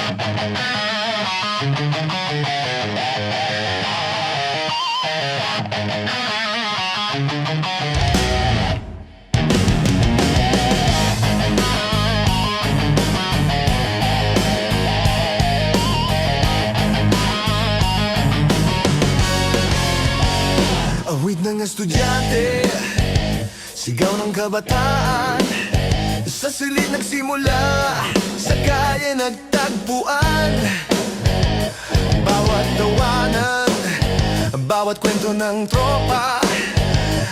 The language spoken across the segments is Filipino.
Awit ng estudyante, sigaw ng kabataan. Sa silid nagsimula, sa kaya nagtagpuan. Bawat tawanan, bawat kwento ng tropa,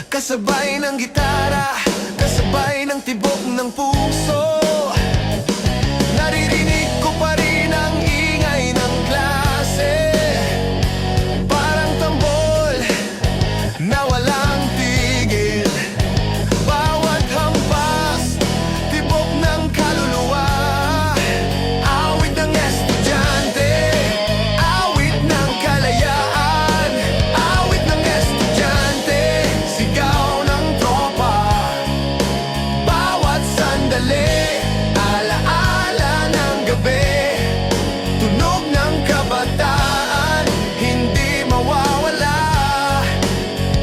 kasabay ng gitara, kasabay ng tibok ng puso. Naririnig ko pa rin ang ingay ng klase, parang tambol na walang tigil. Bawat hampas, tibok ng kaluluwa. Awit ng estudyante, awit ng kalayaan. Awit ng estudyante, sigaw ng tropa. Bawat sandali, alaala ng gabi, tunog ng kabataan, hindi mawawala.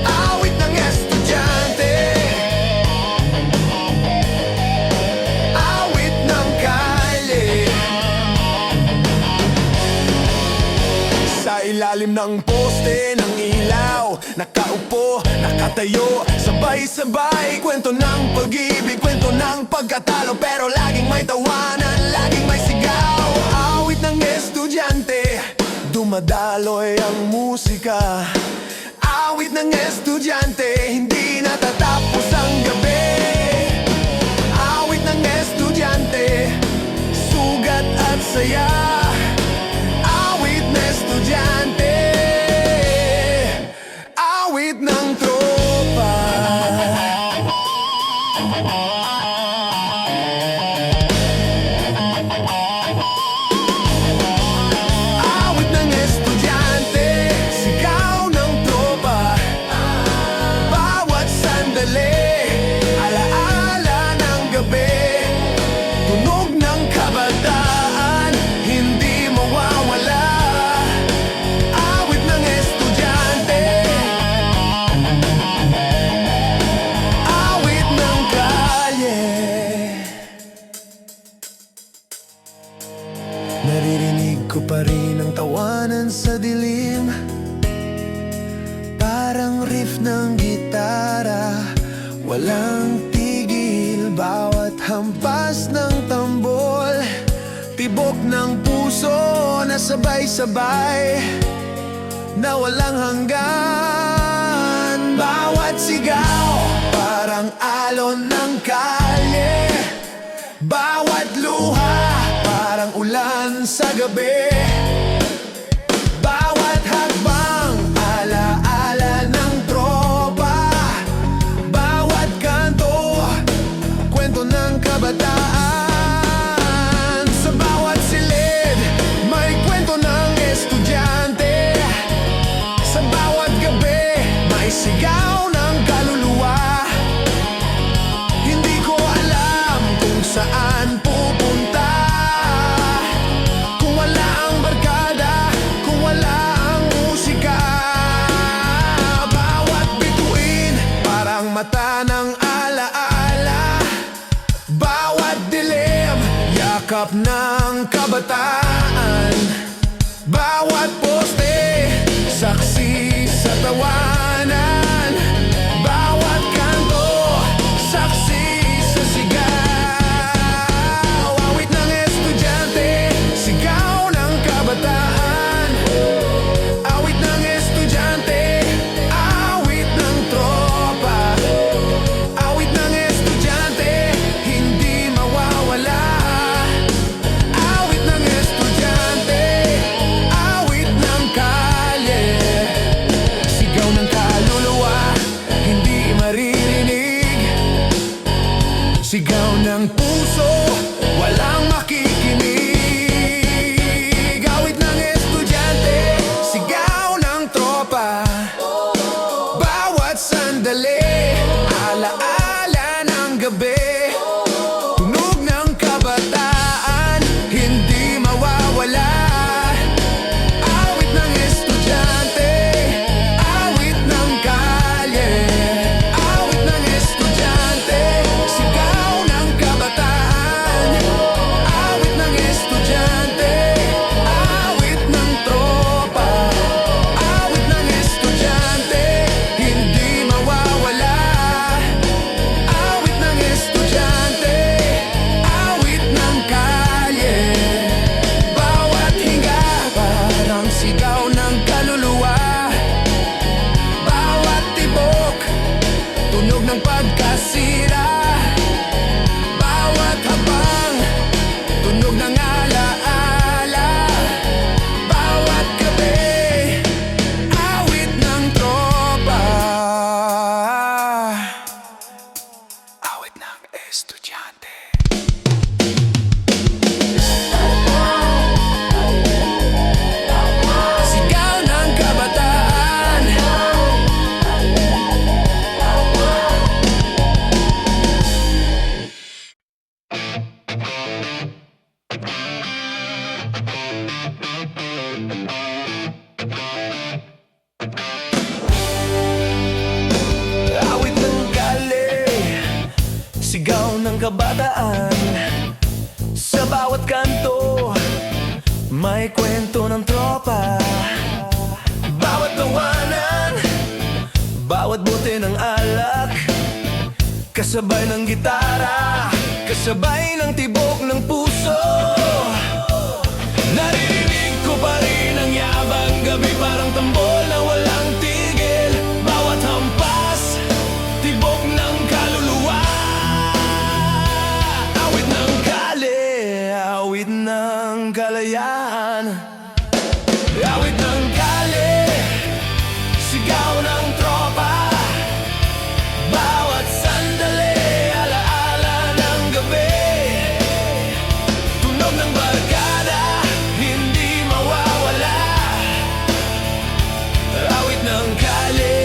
Awit ng estudyante, awit ng kalye. Sa ilalim ng poste ng ilaw, nakaupo, nakatayo, sabay-sabay, kwento ng pag-ibig, kwento ng pagkatalo, pero laging may tawanan, laging may sigaw. Awit ng estudyante, dumadaloy ang musika. Awit ng estudyante, hindi natatapos ang gabi. Awit ng estudyante, sugat at saya. Awit ng estudyante, awit ng tropa. Awit ng estudyante, sigaw ng tropa. Bawat sandali, alaala ng gabi, tunog ng kabataan, hindi mawawala. Awit ng estudyante, awit ng kalye. Naririnig ko pa rin ang tawanan sa dilim, parang riff ng gitara, walang tigil. Bawat hampas ng tambol, tibok ng puso na sabay-sabay, na walang hanggan. Bawat sigaw, parang alon ng kalye. Bawat luha, parang ulan sa gabi. Bawat hakbang, alaala ng tropa. Bawat kanto, kwento ng kabataan. Sa bawat silid, may kwento ng estudyante. Sa bawat gabi, may sigaw ng kaluluwa. Hindi ko alam kung saan pupunta, kung wala ang barkada, kung wala ang musika. Bawat bituin, parang mata ng alaala. Bawat dilim, yakap ng kabataan. Bawat poste, saksi sa tawanan. Bawat kanto, saksi sa sigaw. Awit ng estudyante, sigaw ng kabataan. Awit ng estudyante, awit ng tropa. Awit ng estudyante, hindi mawawala. Awit ng estudyante, awit ng may kwento ng tropa. Bawat tawanan, bawat bote ng alak, kasabay ng gitara, kasabay ng tibok ng puso. Naririnig ko pa rin ang yabang gabi, parang tambol na walang tigil. Bawat hampas, tibok ng kaluluwa. Awit ng kali, awit ng kalayaan. Awit ng kali, sigaw ng tropa. Bawat sandali, alaala ng gabi. Tunog ng barkada, hindi mawawala. Awit ng kali,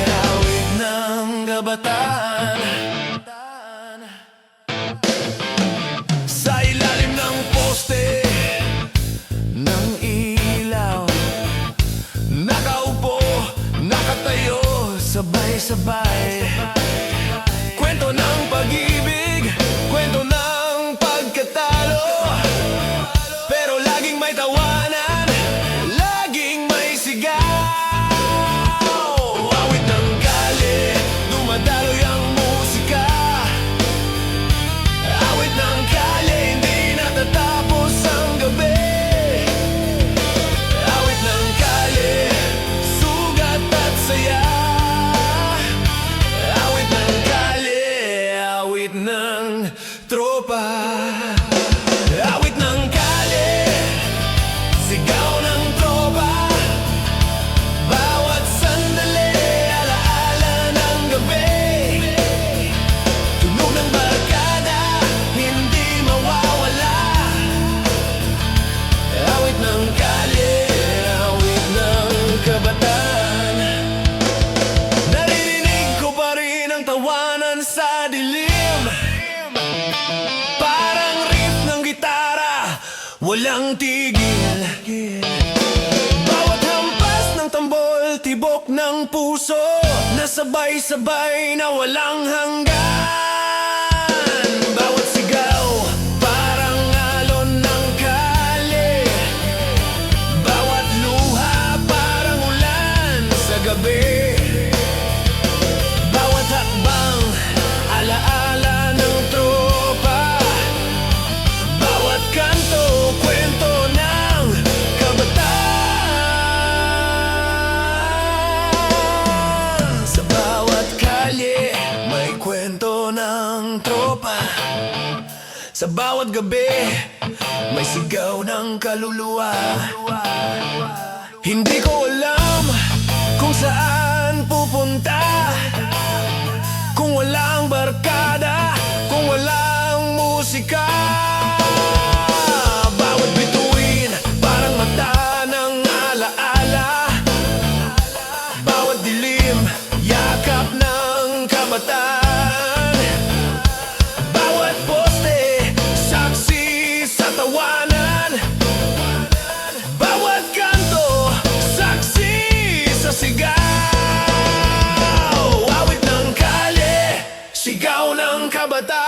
awit ng kabataan. Sa ilalim ng poste ng ilaw, nakaupo, nakatayo, sabay-sabay. Kwento ng pag-ibig, kwento ng pagkatalo, pero laging may tawanan, laging may sigaw. Awit ng kali, dumadaloy ang musika. Awit ng kali, hindi natatapos ang gabi. Awit ng kali, sugat at saya. Awit ng kali, awit ng tropa. Awit ng kali, sigaw ng tropa. Bawat sandali, alaala ng gabi. Tunog ng barkada, hindi mawawala. Awit ng kali, awit ng kabataan. Naririnig ko pa rin ang tawanan sa dilim, parang riff ng gitara, walang tigil. Bawat hampas ng tambol, tibok ng puso, nasabay-sabay na walang hanggan. Bawat sigaw, parang alon ng kali. Bawat luha, parang ulan sa gabi. Bawat hakbang, alaala ng tropa. Bawat kanto, kwento ng kabataan. Sa bawat kalye, may kwento ng tropa. Sa bawat gabi, may sigaw ng kaluluwa. Hindi ko alam kung saan pupunta, kung walang barkada, kung walang musika. Bawat bituin, parang mata ng alaala. Bawat dilim, yakap ng kabataan. Bawat poste, saksi sa tawanan. Bawat kanto, saksi sa sigaw. Awit ng kali, sigaw ng kabataan.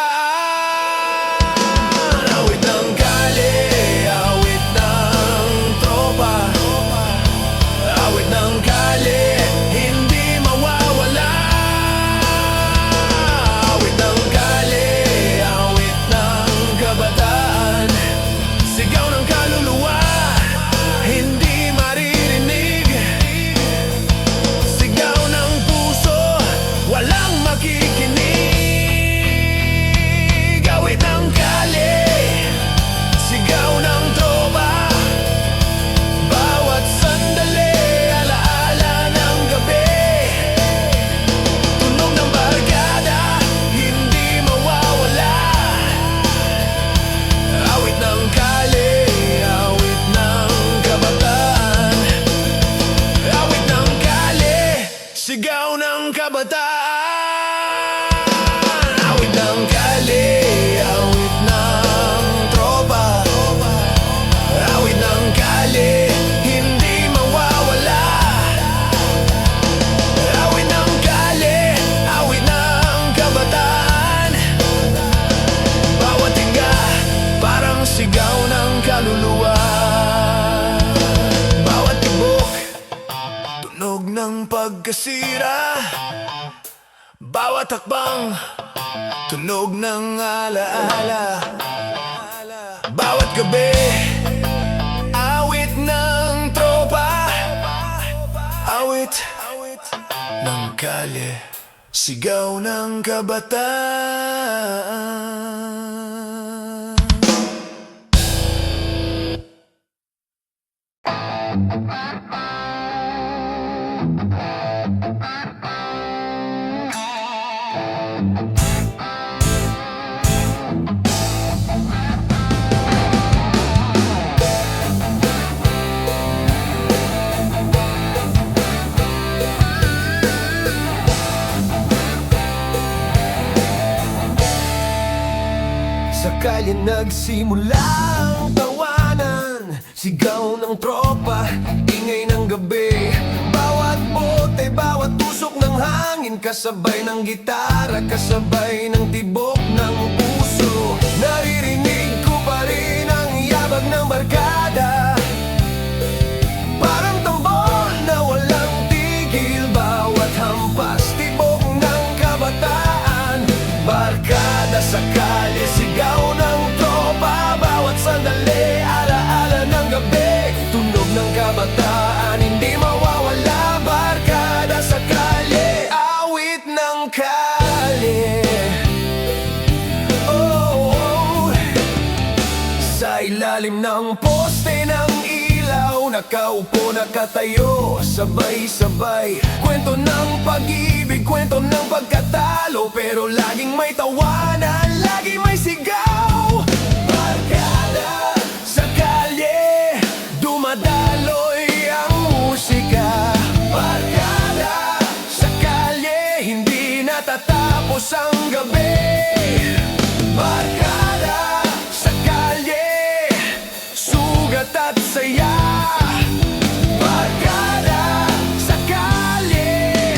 pagkasira, bawat hakbang tunog ng alaala. Bawat gabi, awit ng tropa, awit ng kalye, sigaw ng kabataan. Sa kalye nagsimula ang tawanan, sigaw ng tropa, ingay ng gabi. Bawat bote, bawat tusok ng hangin, kasabay ng gitara, kasabay ng tibok ng puso. Naririnig ko pa rin ang yabag ng barkada, parang tambol na walang tigil. Bawat hampas, tibok ng kabataan, barkada sa kalye, sigaw ng tropa. Bawat sandali, alaala ng gabi, tunog ng kabataan, hindi mawawala. Barkada sa kalye, awit ng kalye. Oh, oh. Sa ilalim ng poste ng ilaw, nakaupo, nakatayo, sabay-sabay, kwento ng pag-ibig, kwento ng pagkatalo, pero laging may tawanan, lagi may sigaw. Barkada sa kalye, dumadaloy ang musika. Barkada sa kalye, hindi natatapos ang gabi. Barkada sa kalye, sugat at saya. Barkada sa kalye,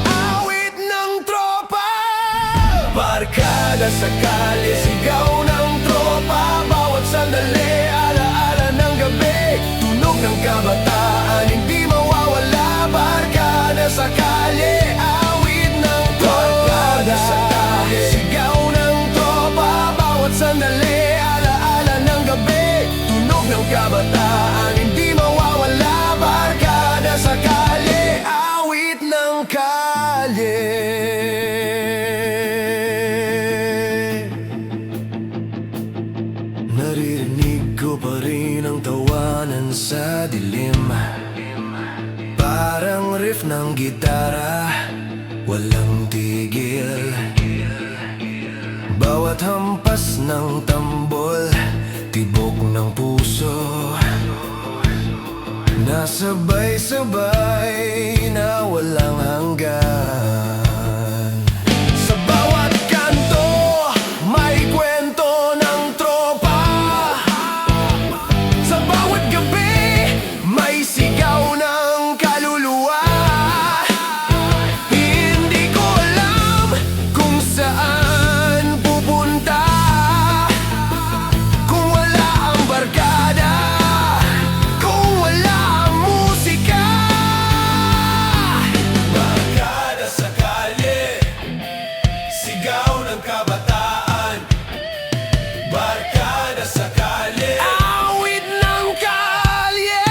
awit ng tropa. Barkada sa kalye, sigaw ng tropa. Bawat sandali, alaala ng gabi, tunog ng kabataan, hindi mawawala. Barkada sa kalye, awit ng tropa. Barkada sa kalye, sigaw ng tropa. Bawat sandali, alaala ng gabi, tunog ng kabataan, hindi mawawala. Barkada sa kalye, awit ng kalye. Naririnig ko pa rin ang tawanan sa dilim, parang riff ng gitara, walang tigil. Bawat hampas ng tambol, tibok ng puso, nasabay-sabay na walang hanggan. Sa bawat kanto, may kwento ng tropa. Sa bawat gabi, may sigaw ng kaluluwa. Hindi ko alam kung saan pupunta kung wala ang barkada, kung wala ang musika. Barkada sa kalye, sigaw ng kabataan. Barkada sa kalye, awit ng kalye.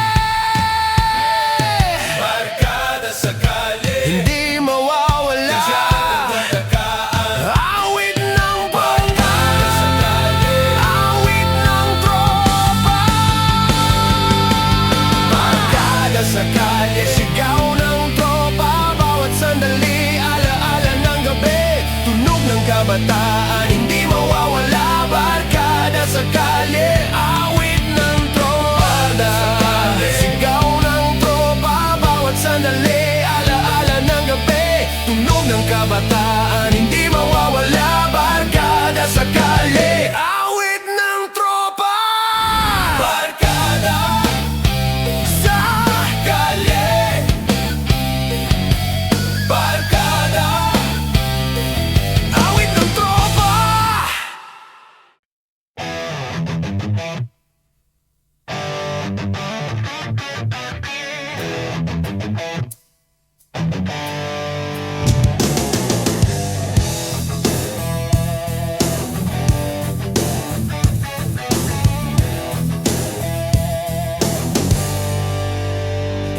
Barkada sa kalye, hindi mawawala. Awit ng barkada sa kalye, awit ng tropa. Barkada sa kalye, sigaw ng tropa. Bawat sandali, alaala ng gabi, tunog ng kabataan, hindi mawawala. Barkada sa kalye, awit ng tropa. Sigaw ng tropa. Bawat sandali, alaala ng gabi, tunog ng kabataan, hindi mawawala. Barkada sa kalye, awit ng tropa. Barkada sa kalye, barkada, awit ng tropa.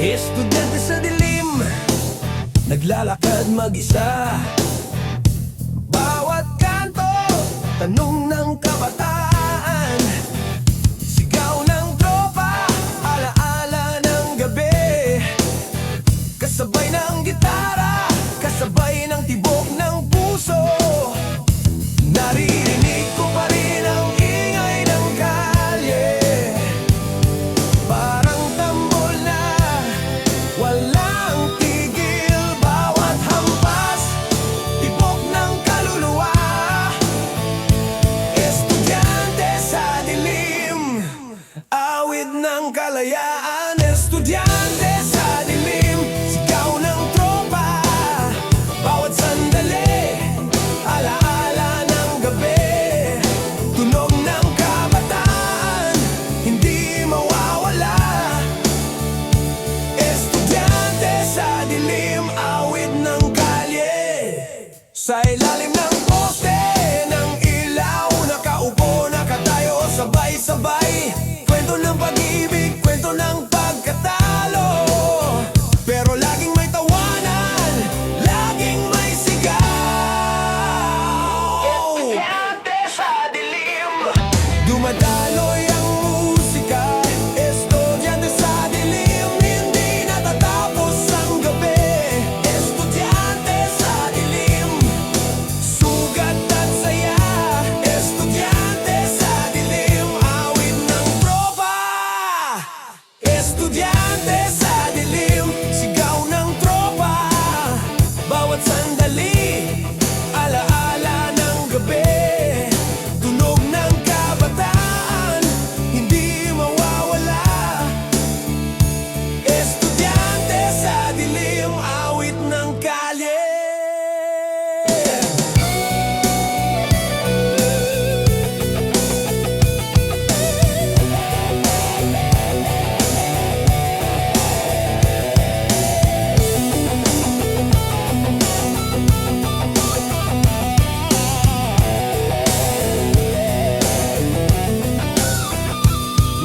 Estudyante sa dilim, naglalakad mag-isa. Bawat kanto, tanong ng kabataan. Sigaw ng tropa, alaala ng gabi. Kasabay ng gitara, kasabay ng tibok ng puso. Naririnig ko pa rin ang ingay ng kalye. Parang tambol na walang tigil. Bawat hampas, tibok ng kaluluwa. Estudyante sa dilim, awit ng kalayaan. Estudyante sa dilim, sigaw ng tropa. Bawat sandali, alaala ng gabi. Tunog ng kabataan, hindi mawawala. Estudyante sa dilim, awit ng kalye. Sa ilalim ng poste ng ilaw, nakaupo, nakatayo, sabay-sabay. Kwento ng pag-ibig, kwento ng pagkatalo. Pero laging may tawanan, laging may sigaw. Estudyante sa dilim, dumadaloy ang musika. Estudyante sa dilim, hindi natatapos ang gabi. Estudyante sa dilim, sugat at saya. Estudyante sa dilim, awit ng tropa. Estudyante sa dilim, sigaw ng tropa. Bawat sandali, alaala ng gabi. Tunog ng kabataan, hindi mawawala. Estudyante sa dilim, awit ng kalye.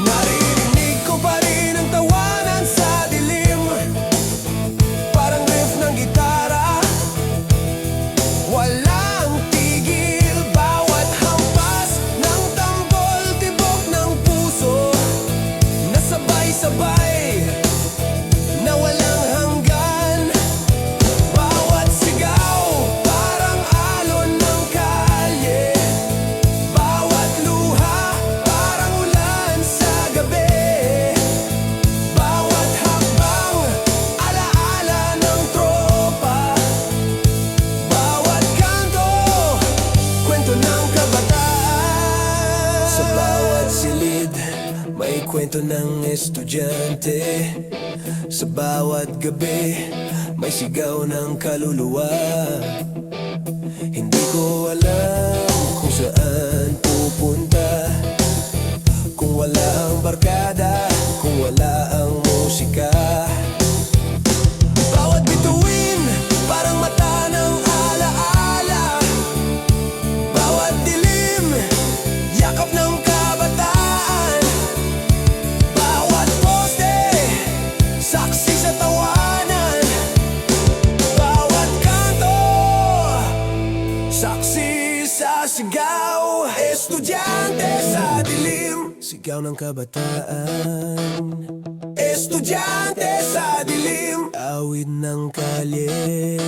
Naririnig ko pa rin ang tawanan sa dilim. Parang riff ng gitara, walang tigil. Bawat hampas ng tambol, tibok ng puso. Nasabay-sabay, na walang hanggan. Bawat sigaw, parang alon ng kalye. Bawat luha, parang ulan sa gabi. Bawat hakbang, alaala ng tropa. Bawat kanto, kwento ng kabataan. Sa bawat silid, may kwento ng estudyante. Sa bawat gabi, may sigaw ng kaluluwa. Hindi ko alam kung saan pupunta, kung wala ang barkada, kung wala ang musika. Bawat bituin, parang mata ng alaala. Bawat dilim, yakap ng kabataan. Bawat poste, saksi sa tawanan. Bawat kanto, saksi sa sigaw. Estudyante sa dilim, sigaw ng kabataan. Estudyante sa dilim, awit ng kalye.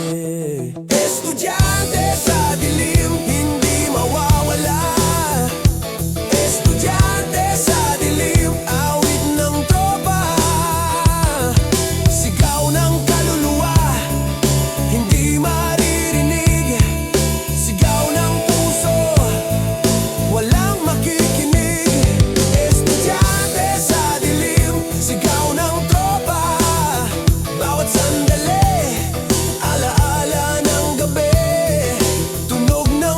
Estudyante sa dilim, hindi mawawala. Estudyante sa dilim, awit ng tropa. Sigaw ng kaluluwa, hindi maririnig. Sigaw ng puso, walang makikinig. Estudyante sa dilim, sigaw ng tropa. Bawat sandali, alaala ng gabi. Tunog ng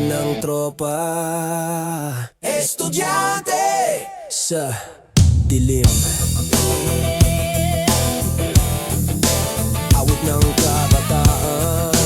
ng tropa, estudyante sa dilim. Awit ng kabataan.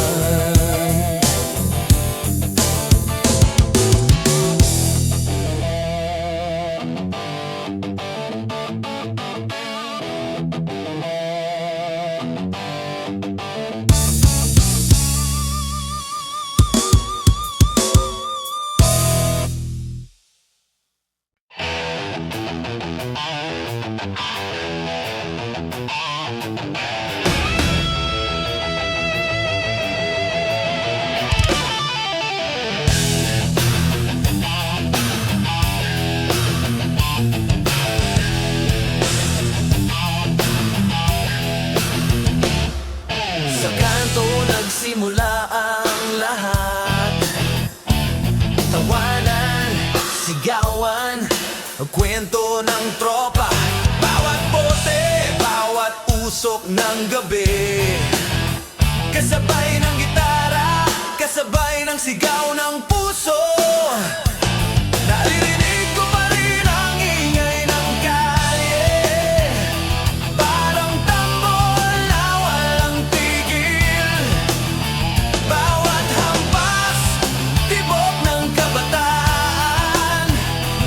Sa kanto nagsimula ang lahat. Tawanan, sigawan, kwento ng tropa. Bawat bote, bawat usok ng gabi. Kasabay ng gitara, kasabay ng sigaw ng puso. Naririnig ko pa rin ang ingay ng kalye. Parang tambol na walang tigil. Bawat hampas, tibok ng kabataan.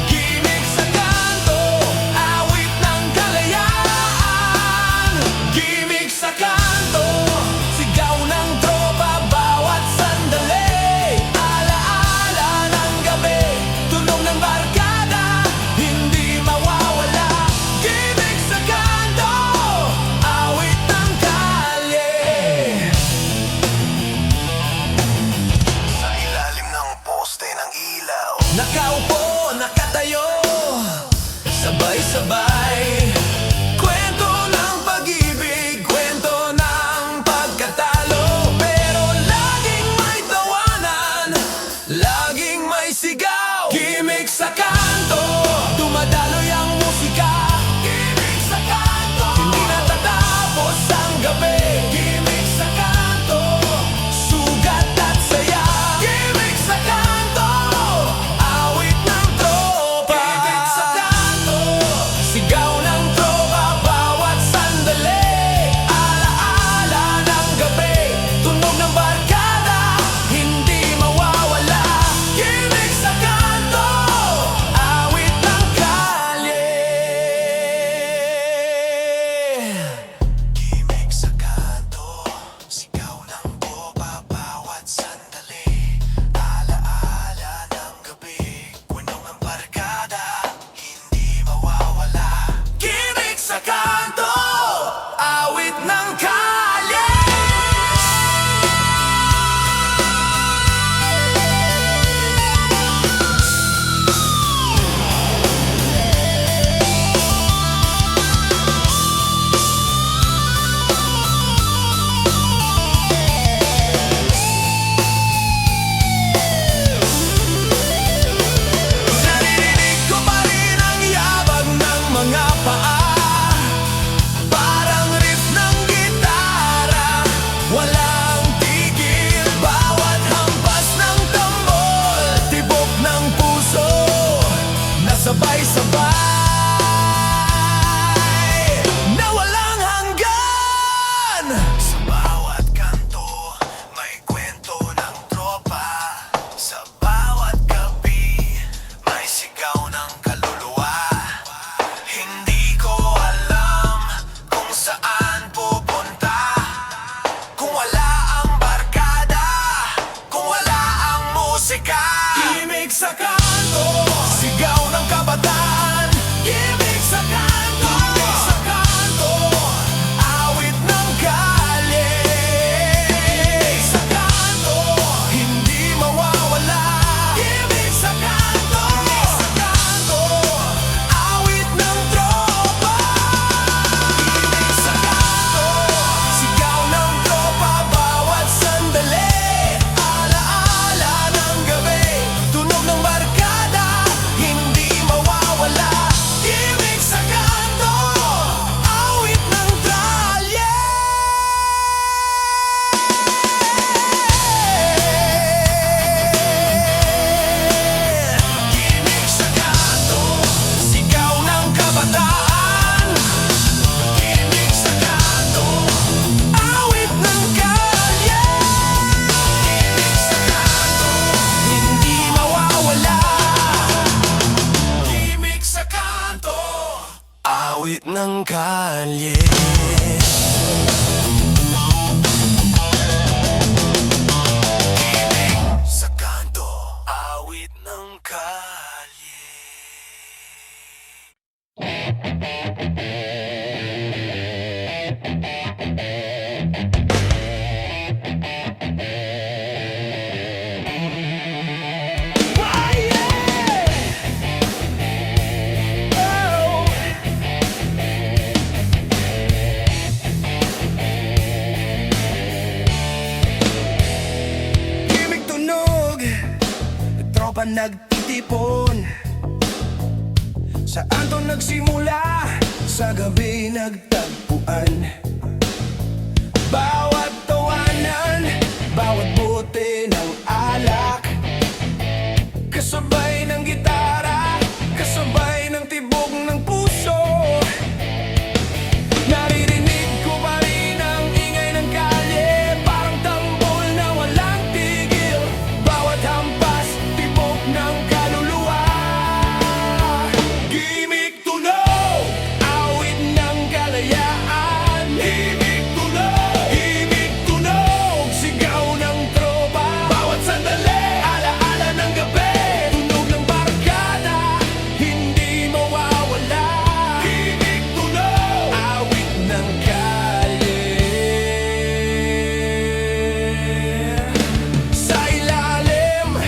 Gimik sa kanto, awit ng kalayaan. Gimik sa kanto, sigaw ng tropa bawat sandali. Alaala ng gabi, tunog ng barkada, hindi mawawala. Gimik sa kanto, awit ng kalye. Sa ilalim ng poste ng ilaw, Nakaupo, nakatayo, sabay-sabay. Kwento ng pag-ibig, kwento ng pagkatalo. Pero laging may tawanan, laging may sigaw. Gimik sa kanto, dumadaloy ang musika. Gimik sa kanto, hindi natatapos ang gabi. Gimik sa kanto, sugat at saya. Gimik sa kanto, awit ng tropa. Gimik sa kanto, sigaw ng tropa bawat sandali. Alaala ng gabi, tunog ng barkada, hindi mawawala. Gimik sa kanto, awit ng kalye. gimik sa kanto, sigaw ng tropa bawat sandali. Alaala ng gabi, kwenong ang barkada, hindi mawawala. Gimik sa kanto, awit ng kalye. Naririnig ko pa rin ang yabag ng mga paa. Parang riff ng gitara, walang tigil. Bawat hampas ng tambol, tibok ng puso, nasabay-sabay, na walang hanggan. Sa bawat kanto, may kwento ng tropa. Sa bawat gabi, may sigaw ng kaluluwa. Hindi ko alam kung saan pupunta, kung wala ang barkada, kung wala ang musika. Gimik sa kanto, sigaw ng kabataan. Gimik sa kanto, gimik sa kanto, awit ng kalye. Gimik sa kanto, hindi mawawala. Gimik sa kanto, gimik sa kanto, awit ng tropa. Gimik sa kanto, sigaw ng tropa bawat sandali. Alaala ng gabi, tunog ng barkada. ng kalye. Himig sa kanto, awit ng kalye. Himig tunog, tropa nagtitipon. Saan to nagsimula? Sa gabi nagtagpuan. Bawat tawanan, bawat bote ng alak, kasabay ng gitara, kasabay ng tibok ng puso. Naririnig ko pa rin ang ingay ng kalye, parang tambol na walang tigil. Bawat hampas, tibok ng kaluluwa. Gimik tunog, awit ng kalayaan. Himig tunog, sigaw ng tropa. Bawat sandali, alaala ng gabi. Tunog ng barkada, hindi mawawala. Himig tunog, awit ng kalye. Sa ilalim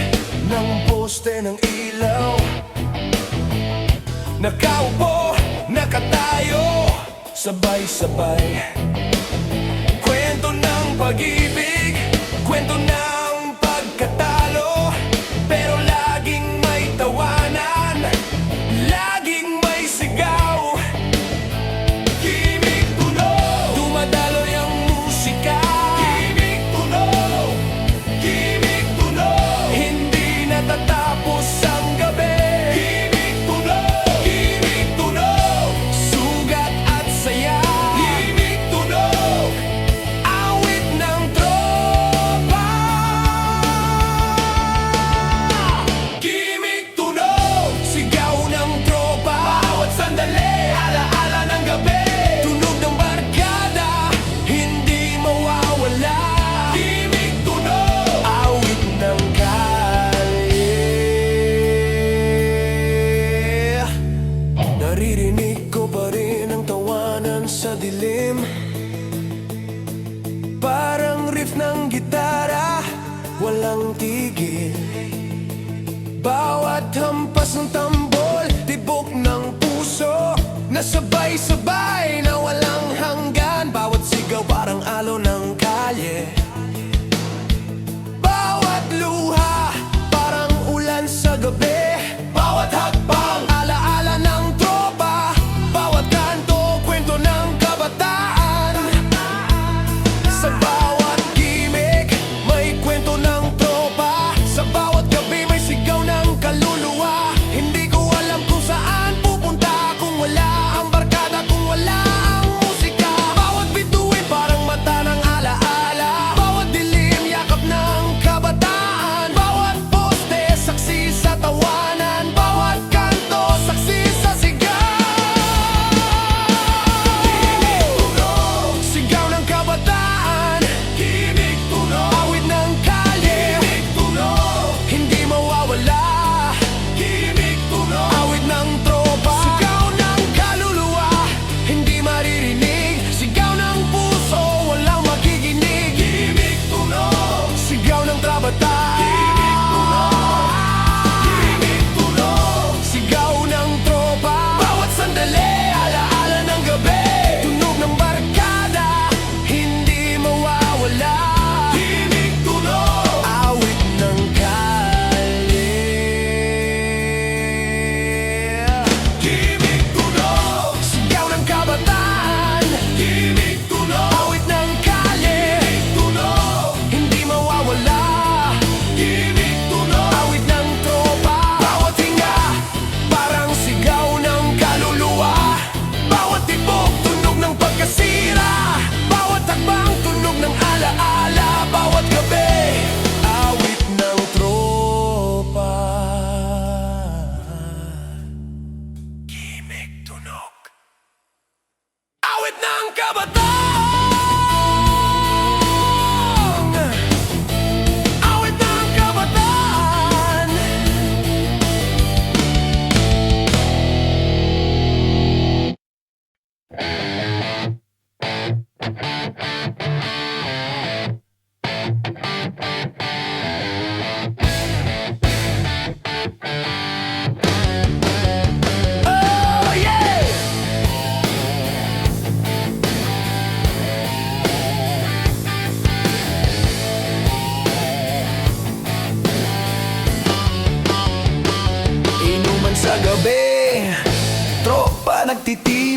ng poste ng ilaw, nakaupo, nakatayo, sabay-sabay. Kwento ng pag-ibig, kwento ng pagkatalo, pero laging may tawanan, laging may sigaw. Himig tunog, dumadaloy ang musika. Himig tunog, hindi natatapos ang gabi. Himig tunog, sugat at saya. Himig tunog, awit ng tropa.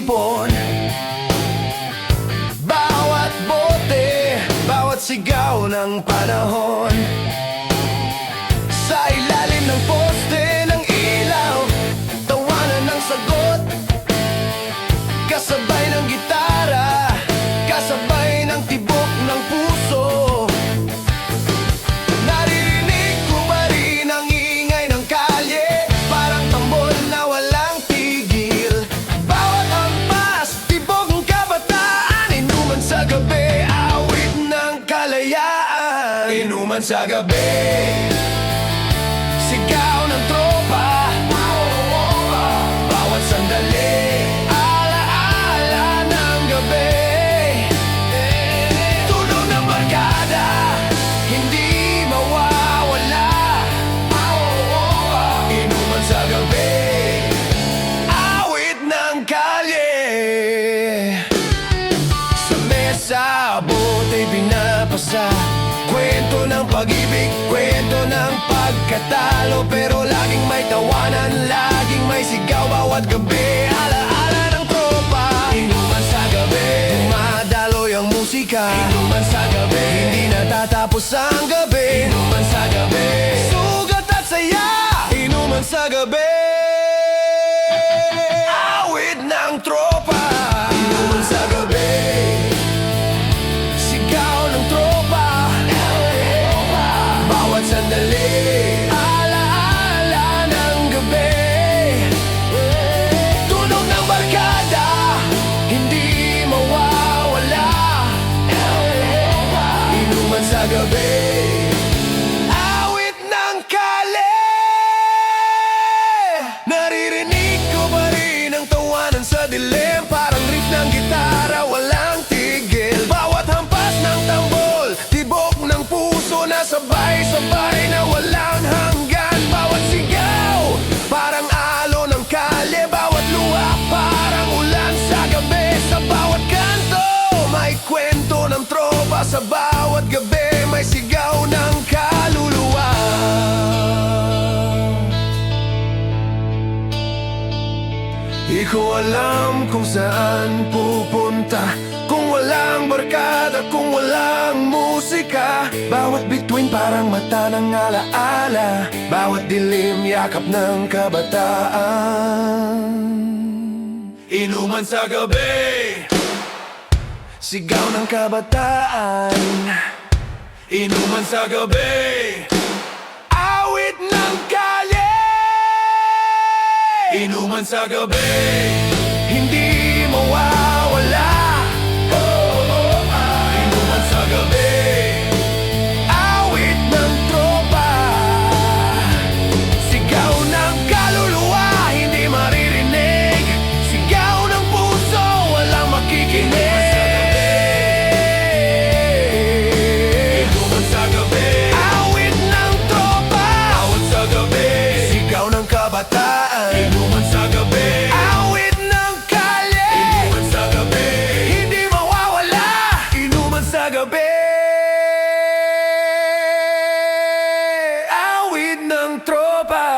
tipon. Bawat bote, bawat sigaw ng panahon. Sa ilalim ng poste ng ilaw, tawanan ng sagot. Kasabay ng gitara, kasabay ng tibok ng puso. Naririnig ko pa rin ang ingay ng kalye, parang tambol na walang tigil. Bawat hampas, tibok ng kabataan, inuman sa gabi, awit ng kalayaan. Inuman sa gabi, sigaw ng tropa. Bawat sandali, alaala ng gabi. Tunog ng barkada, hindi mawawala. Inuman sa gabi, awit ng kalye. Sa mesa, bote pinapasa, kwento ng pag-ibig, kwento ng pagkatalo. Pero laging may tawanan, laging may sigaw bawat gabi. Alaala ng tropa, inuman sa gabi. Dumadaloy ang musika, inuman sa gabi. Hindi natatapos ang gabi, inuman sa gabi. Sugat at saya, inuman sa gabi. Awit ng tropa, inuman sa gabi. Sigaw ng tropa, bawat sandali, alaala ng gabi. Tunog ng barkada, hindi mawawala. Inuman sa gabi, awit ng kalye. Naririnig ko pa rin ang tawanan sa dilim, parang riff ng gitara, walang tigil. Bawat hampas ng tambol, tibok ng puso na sabay-sabay na walang hanggan. Bawat sigaw, parang alon ng kalye. Bawat luha, parang ulan sa gabi. Sa bawat kanto, may kwento ng tropa. Sa bawat gabi, may sigaw ng kaluluwa. Di ko alam kung saan pupunta, kung walang barkada, kung walang musika. Bawat bituin parang mata ng alaala, bawat dilim yakap ng kabataan. Inuman sa gabi, sigaw ng kabataan. Inuman sa gabi, awit ng kalye. Inuman sa gabi, hindi mawawala. Inuman sa gabi, awit ng tropa. Sigaw ng kaluluwa, hindi maririnig. Sigaw ng puso, walang makikinig. Inuman sa gabi, awit ng tropa. Bawat sa gabi, sigaw ng kabataan. Inuman sa gabi, awit ng kalye. Inuman sa gabi, hindi mawawala. Inuman sa gabi, awit ng tropa.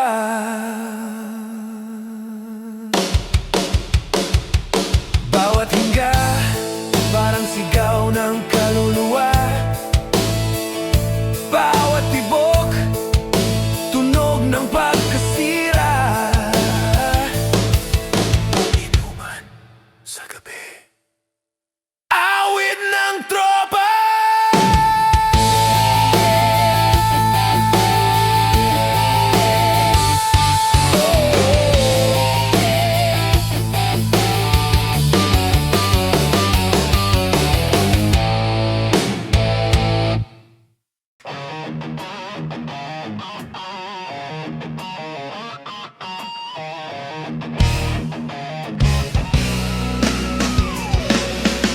Bawat hinga, parang sigaw ng kaluluwa. Bawat tibok, tunog ng pagkasira. Inuman sa gabi, awit ng tropa.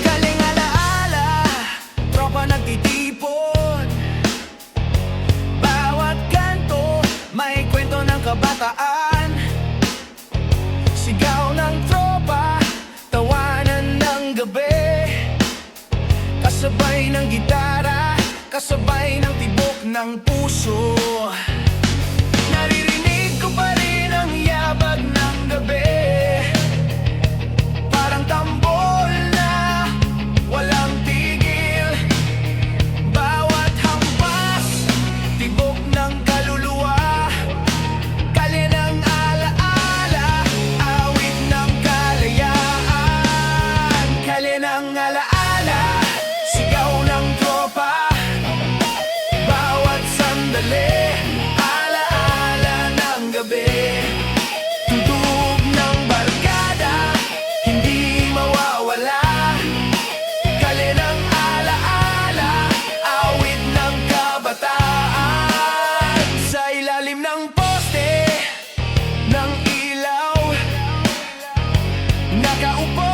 Galing alaala, tropa nagtitipon. Bawat kanto, may kwento ng kabataan. Sigaw ng tropa, tawanan ng gabi. Kasabay ng gitara, kasabay ng tibok ng puso. Naririnig ko pa rin ang yabag ng gabi, parang Nakaupo,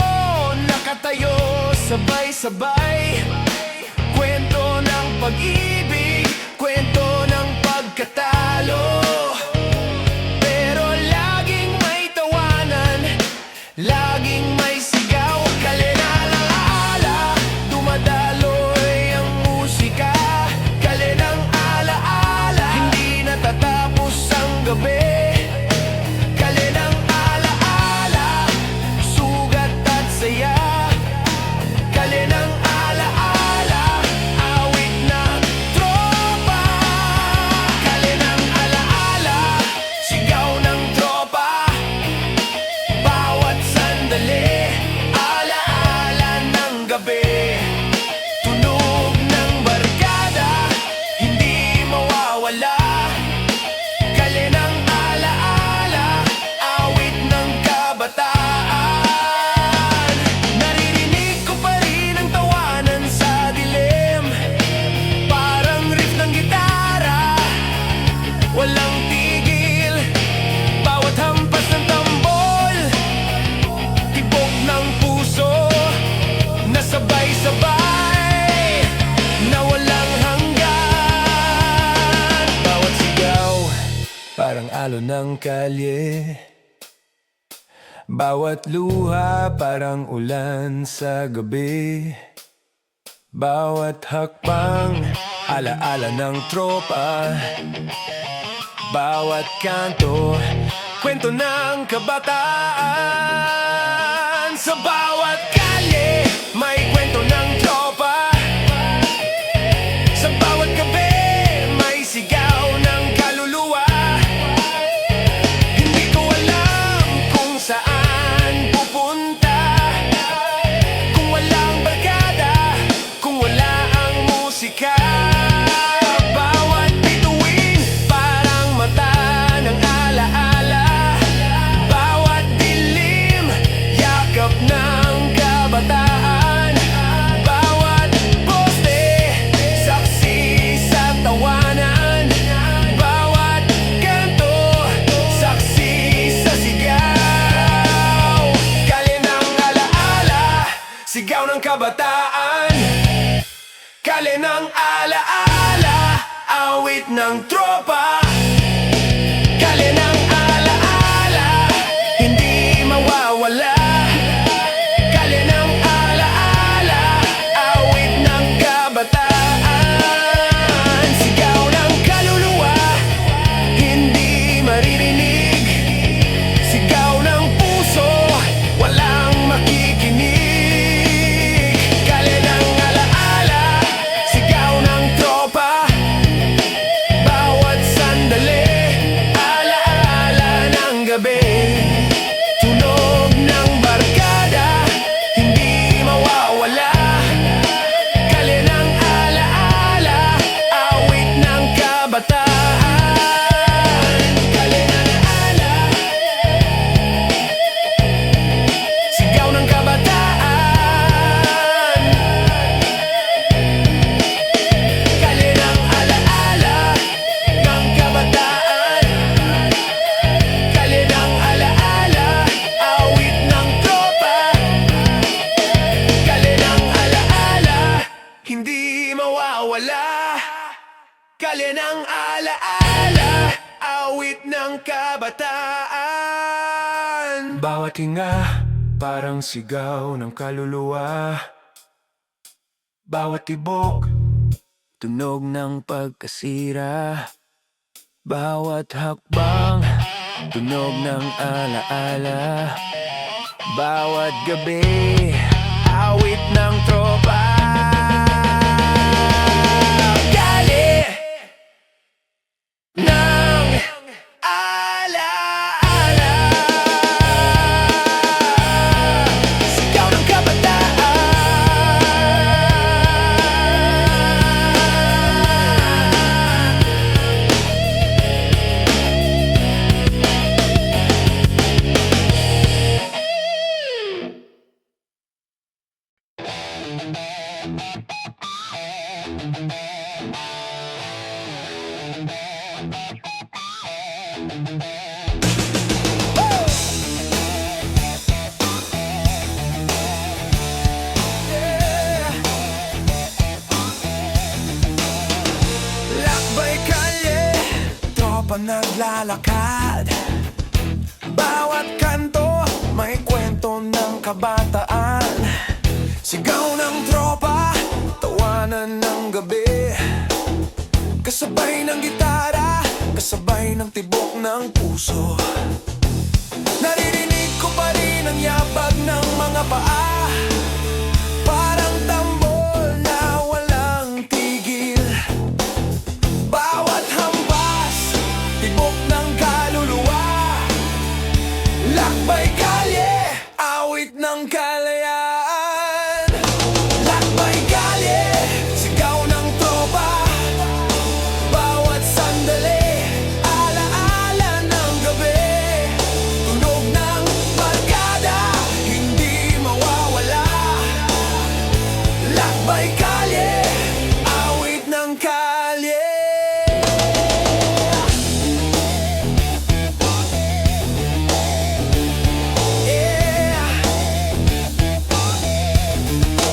nakatayo, sabay-sabay. Kwento ng pag-ibig, kwento ng pagkatalo. Pero laging may tawanan, laging may sigaw. Kalinalaala, dumadaloy ang musika. Kalinang alaala, hindi natatapos ang gabi. Kalinang alaala, sugat at saya. Kalinang alaala, awit ng tropa. Kalinang alaala, sigaw ng tropa. Bawat sandali, alaala ng gabi. Tunog ng barkada, hindi mawawala. Kalinang alaala, awit ng kabataan. Naririnig ko pa rin ang tawanan sa dilim. Parang riff ng gitara, walang tigil. Bawat hampas ng tambol, tibok ng puso, nasabay-sabay, na walang hanggan. Bawat sigaw, parang alon ng kalye. Bawat luha, parang ulan sa gabi. Bawat hakbang, alaala ng tropa. Bawat kanto, kwento ng kabataan. Sa bawat kalye, may kwento ng tropa. Sa bawat gabi, may sigaw ng kaluluwa. Hindi ko alam kung saan pupunta, kung walang barkada, kung wala ang musika. Bawat bituin, parang mata ng alaala. Bawat dilim, yakap ng kabataan. Bawat poste, saksi sa tawanan. Bawat kanto, saksi sa sigaw. Kalinang alaala, sigaw ng kabataan. Kalinang alaala, awit ng tropa. Kalinang alaala, hindi mawawala. Kalinang alaala, awit ng kabataan. Sigaw ng kaluluwa, hindi maririnig. Sigaw ng puso, walang makikinig. Kalinang alaala, sigaw ng tropa. Bawat sandali, alaala ng gabi. Tunog ng barkada, hindi mawawala. Kalinang alaala, awit ng kabataan. Kalinang alaala, sigaw ng kabataan. Kalinang alaala ng kabataan. Kalinang alaala, awit ng tropa. Kalinang alaala, hindi mawawala. Kalinang alaala, awit ng kabataan. Bawat hinga, parang sigaw ng kaluluwa. Bawat tibok, tunog ng pagkasira. Bawat hakbang, tunog ng alaala. Bawat gabi, awit ng tropa. Gali ng alaala, sigaw ng tropa naglalakad. Bawat kanto may kwento ng kabataan. Sigaw ng tropa, tawanan ng gabi. Kasabay ng gitara, kasabay ng tibok ng puso. Naririnig ko pa rin ang yabag ng mga paa. Parang tambol na walang tigil. Bawat hampas, tibok ng kaluluwa. Lakbay kalye, awit ng kalayaan. Lakbay kalye, sigaw ng tropa. Bawat sandali, alaala ng gabi. Tunog ng barkada, hindi mawawala. Lakbay kalye, awit ng kalye.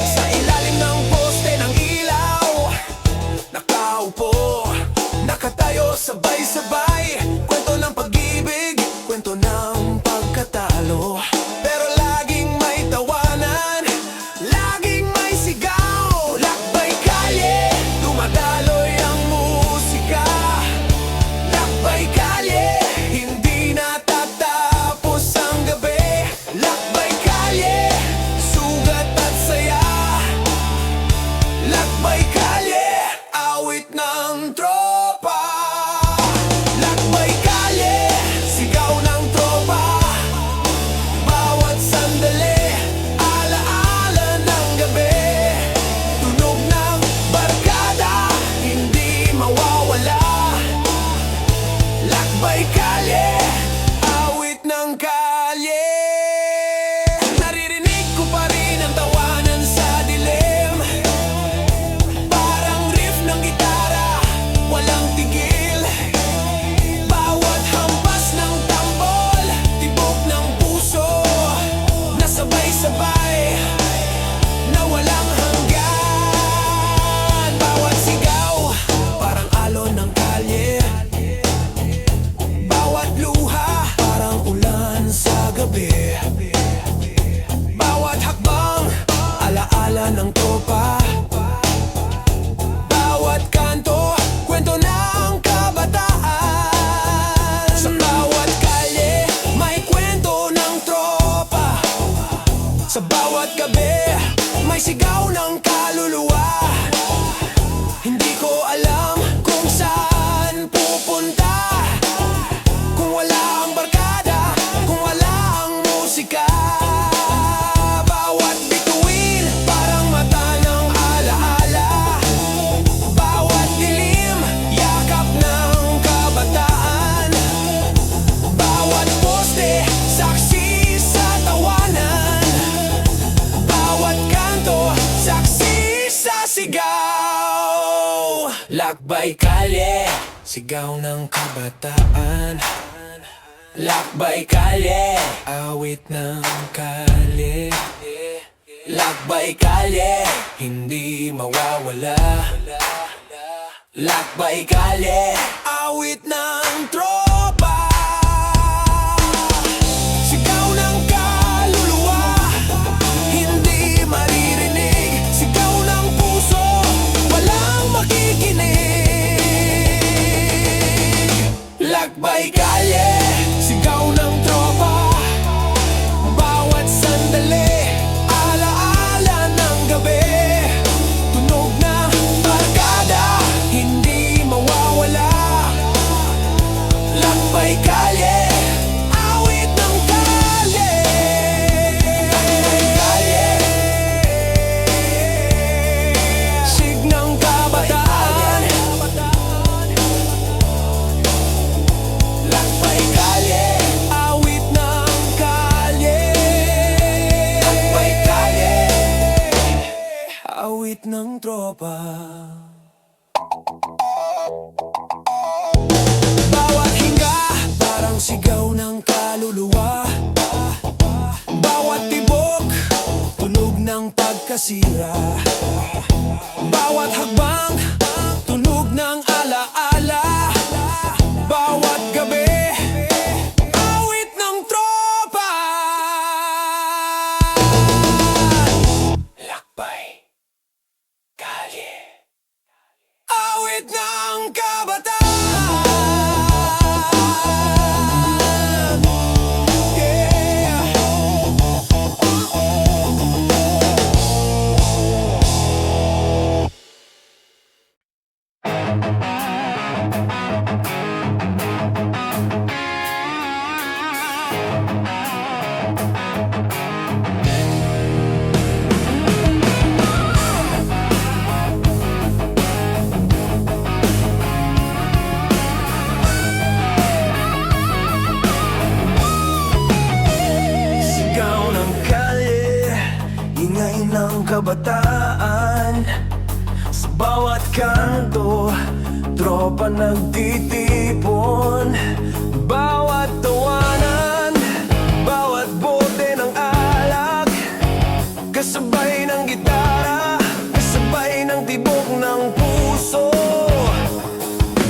Sa ilalim ng poste ng ilaw, nakaupo, nakatayo sabay-sabay. Kwento ng pag-ibig, kwento ng pagkatalo. Pero laging may tawanan, laging may sigaw. Lakbay kalye, dumadaloy ang musika. Lakbay kalye, hindi natatapos ang gabi. Lakbay kalye, sugat at saya. Lakbay kalye, awit ng tropa. Lakbay kalye, sigaw ng tropa. Bawat sandali, alaala ng gabi. Tunog ng barkada, hindi mawawala. Lakbay kalye, awit ng kalye. Naririnig ko pa rin ang tawanan sa dilim. Parang riff ng gitara, walang tigil. Bawat hampas ng tambol, tibok ng puso. Nasabay-sabay, na walang hanggan. Bawat sigaw, parang alon ng kalye. Bawat luha, parang ulan sa gabi. Bawat hakbang, alaala ng tropa. Bawat kanto, kwento ng kabataan. Sa bawat kalye, may kwento ng tropa. Sa bawat gabi, may sigaw ng kaluluwa. Hindi ko alam kung saan pupunta. Kung wala ang barkada, kung wala ang musika. Bawat bituin, parang mata ng alaala. Bawat dilim, yakap ng kabataan. Bawat poste, saksi sa tawanan. Bawat kanto, saksi sa sigaw. Lakbay kalye, sigaw ng kabataan. Lakbay kalye, awit ng kalye. Lakbay kalye, hindi mawawala. Lakbay kalye, awit ng tropa. Sigaw ng kaluluwa, hindi maririnig. Sigaw ng puso, walang makikinig. Lakbay kalye, sigaw ng tropa. Bawat sandali, alaala ng gabi. Tunog ng barkada, hindi mawawala. Lakbay kalye, awit ng kalye. Lakbay kalye, signang kabataan. Lakbay kalye, awit ng kalye. Lakbay kalye, awit ng tropa. Bawat hinga, parang sigaw ng kaluluwa. Bawat tibok, tunog ng pagkasira. Bawat hakbang, tunog ng alaala. Bawat gabi, awit ng tropa. Lakbay, kalye, awit ng kabataan. Yeah. Sigaw ng kalye, ingay ng kabataan. Sa bawat kanto, tropa nagtitipon. Bawat tawanan, bawat bote ng alak, kasabay ng gitara, kasabay ng tibok ng puso.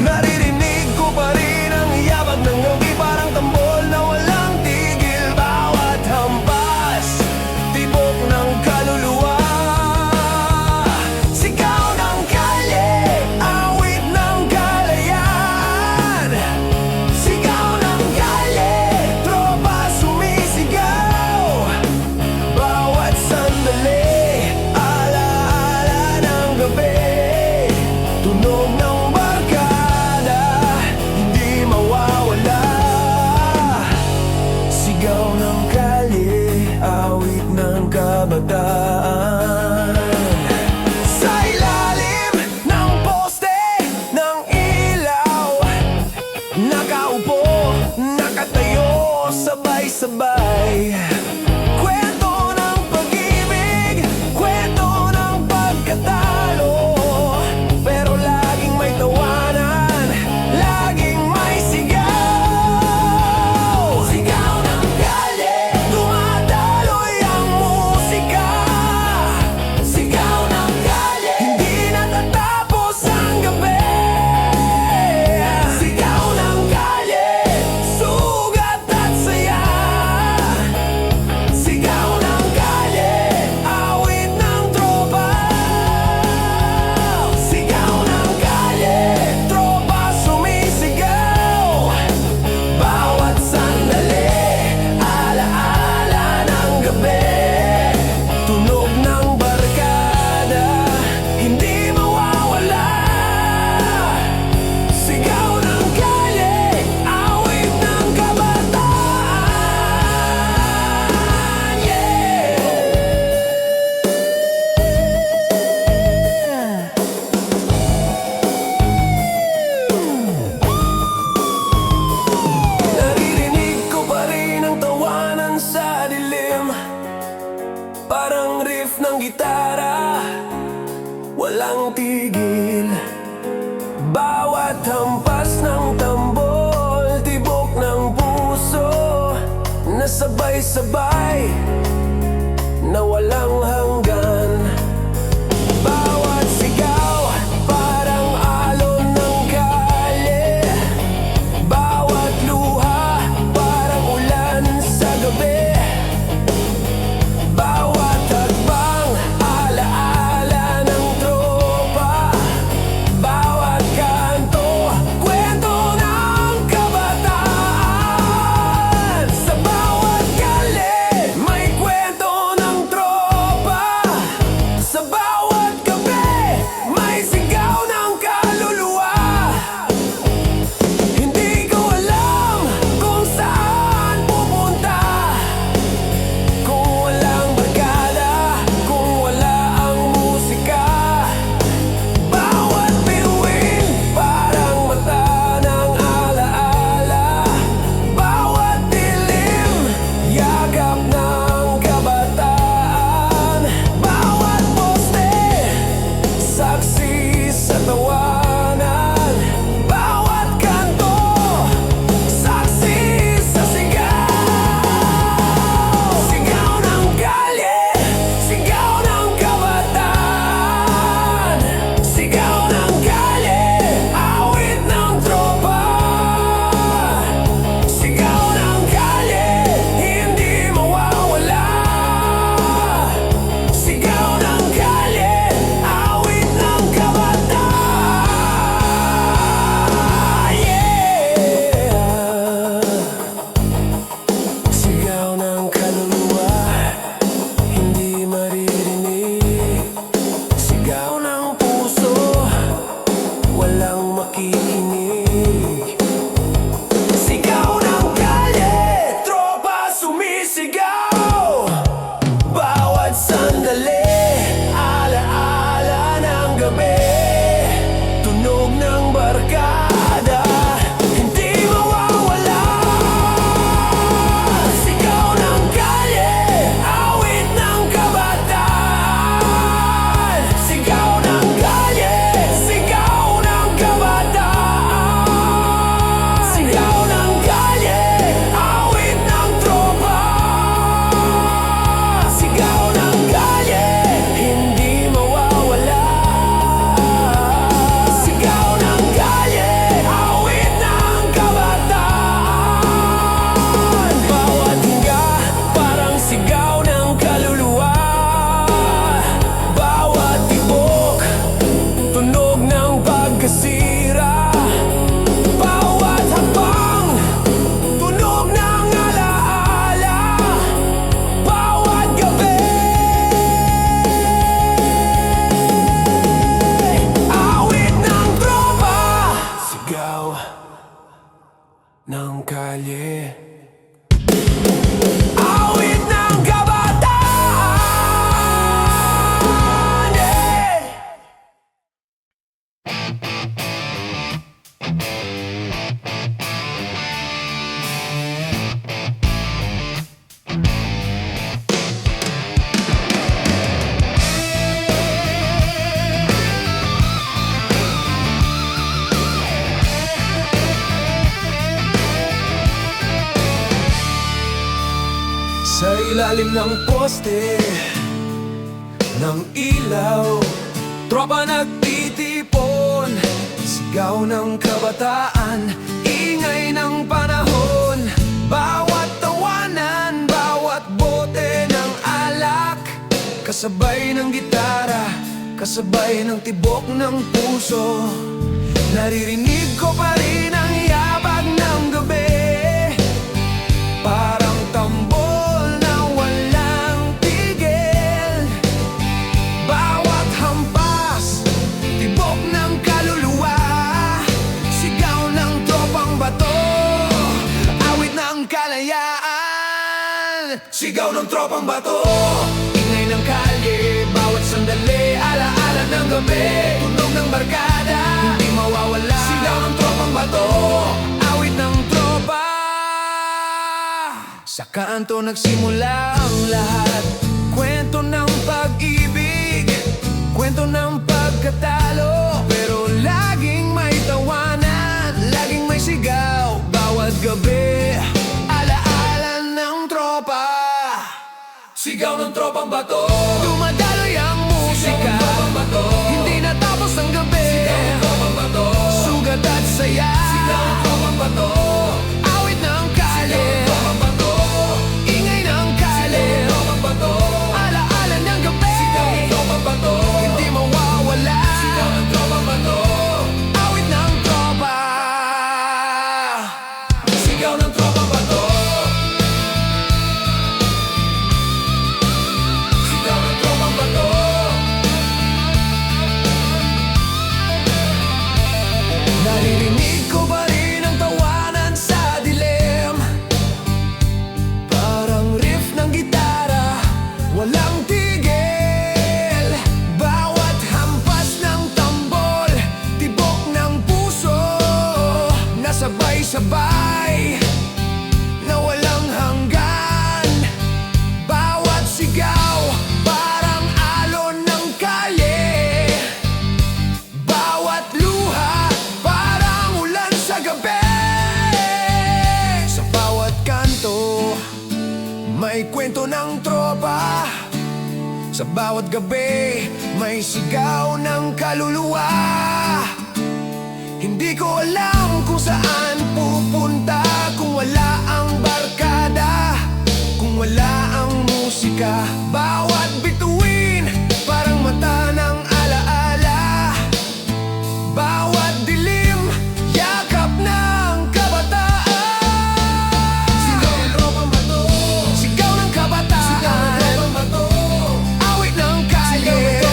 Naririnig ko pa rin ang yabag ng yogi, parang tambol na walang tigil. Bawat hampas, tibok ng kaluluwa. Sigaw ng kalye, awit ng kalayaan. Sigaw ng kalye, tropa sumisigaw. Bawat sandali, alaala ng gabi, tunog ng barkada, hindi mawawala. Sigaw ng kalye, awit ng kabataan. Sa ilalim ng poste ng ilaw, nakaupo, nakatayo, sabay-sabay. Kwento ng pag-ibig, kwento ng pagkatalo, pero laging may tawanan, laging may sigaw. Sigaw ng kalye, dumadaloy ang musika. Sigaw ng kalye, hindi natatapos ang gabi. Sigaw ng kalye, sugat at saya. Sigaw ng kalye, awit ng tropa. Sigaw ng kalye, tropa sumisigaw. Bawat sandali, alaala ng gabi, tunog ng barkada, hindi mawawala. Sigaw ng kalye, awit ng kabataan. Yeah. Naririnig ko pa rin ang tawanan sa dilim, parang riff ng gitara, walang tigil. Bawat hampas ng tambol, tibok ng puso, na sabay-sabay, na walang hanggan. Bawat sigaw, parang alon ng kalye. Bawat luha, parang ulan sa gabi. Bawat hakbang, alaala ng tropa. Bawat kanto, kwento ng kabataan. Sa bawat kalye, may kwento ng tropa. kalye. Awit ng kabataan, yeah! Sa ilalim ng poste ng ilaw, tropa nagtitipon, sigaw ng kabataan, ingay ng panahon. Bawat tawanan, bawat bote ng alak, kasabay ng gitara, kasabay ng tibok ng puso. Naririnig ko pa rin ang yabag ng gabi, parang tambol na walang tigil. Bawat hampas, tibok ng kaluluwa, sigaw ng tropang bato, awit ng kalayaan. Sigaw ng tropang bato, ingay ng kalye, bawat sandali, alaala ng gabi, tunog ng barkada, hindi mawawala. Sigaw ng tropang bato, awit ng tropa. Sa kanto nagsimula ang lahat, kwento ng pag-ibig, kwento ng pagkatalo, pero laging may tawanan, laging may sigaw. Bawat gabi, alaala ng tropa, sigaw ng tropang bato. Dumadaloy ang musika, hindi natapos ang gabi, sugat at saya. Sigaw ng tropang bato, awit ng kalye, ingay ng kalye, alaala ng gabi, hindi mawawala. Awit ng tropa, sigaw ng tropang bato, sigaw ng tropang bato. Naririnig ko pa rin ang tawanan sa dilim, parang riff ng gitara, walang tigil. Bawat hampas ng tambol, tibok ng puso, nasabay-sabay na walang hanggan. Bawat sigaw, parang alon ng kalye, bawat luha, parang ulan sa gabi. Sa bawat kanto, may kwento ng tropa, sa bawat gabi, may sigaw ng kaluluwa. Hindi ko alam kung saan pupunta kung wala ang barkada, kung wala ang musika. Bawat bituin, parang mata ng alaala, bawat dilim, yakap ng kabataan. Sigaw ng tropang bato, sigaw ng kabataan, awit ng kalye,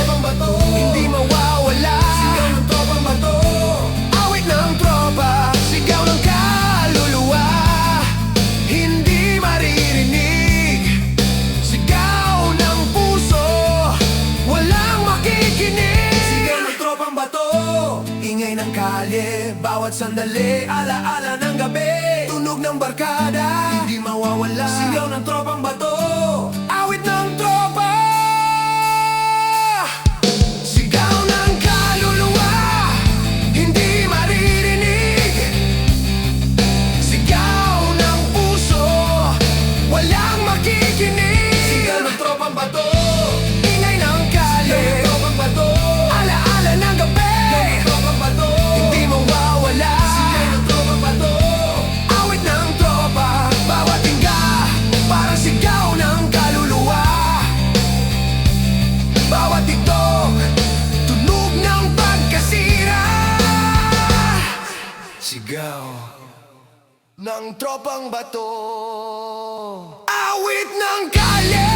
hindi mawawala. Sigaw ng tropang bato, awit ng tropa, sigaw ng kaluluwa, hindi maririnig. Sigaw ng puso, walang makikinig. Sigaw ng tropang bato, ingay ng kalye, bawat sandali, alaala ng gabi, tunog ng barkada, hindi mawawala. Sigaw ng tropang bato, awit ng tropa, sigaw ng kaluluwa, hindi maririnig. Sigaw ng puso, walang makikinig. Sigaw ng tropang bato, ingay ng kalye, alaala ng gabi, hindi mawawala. Sigaw ng tropang bato, awit ng tropa, bawat tingga, parang sigaw ng kaluluwa. Bawat itok, tunog ng pagkasira. Sigaw ng tropang bato, awit ng kalye.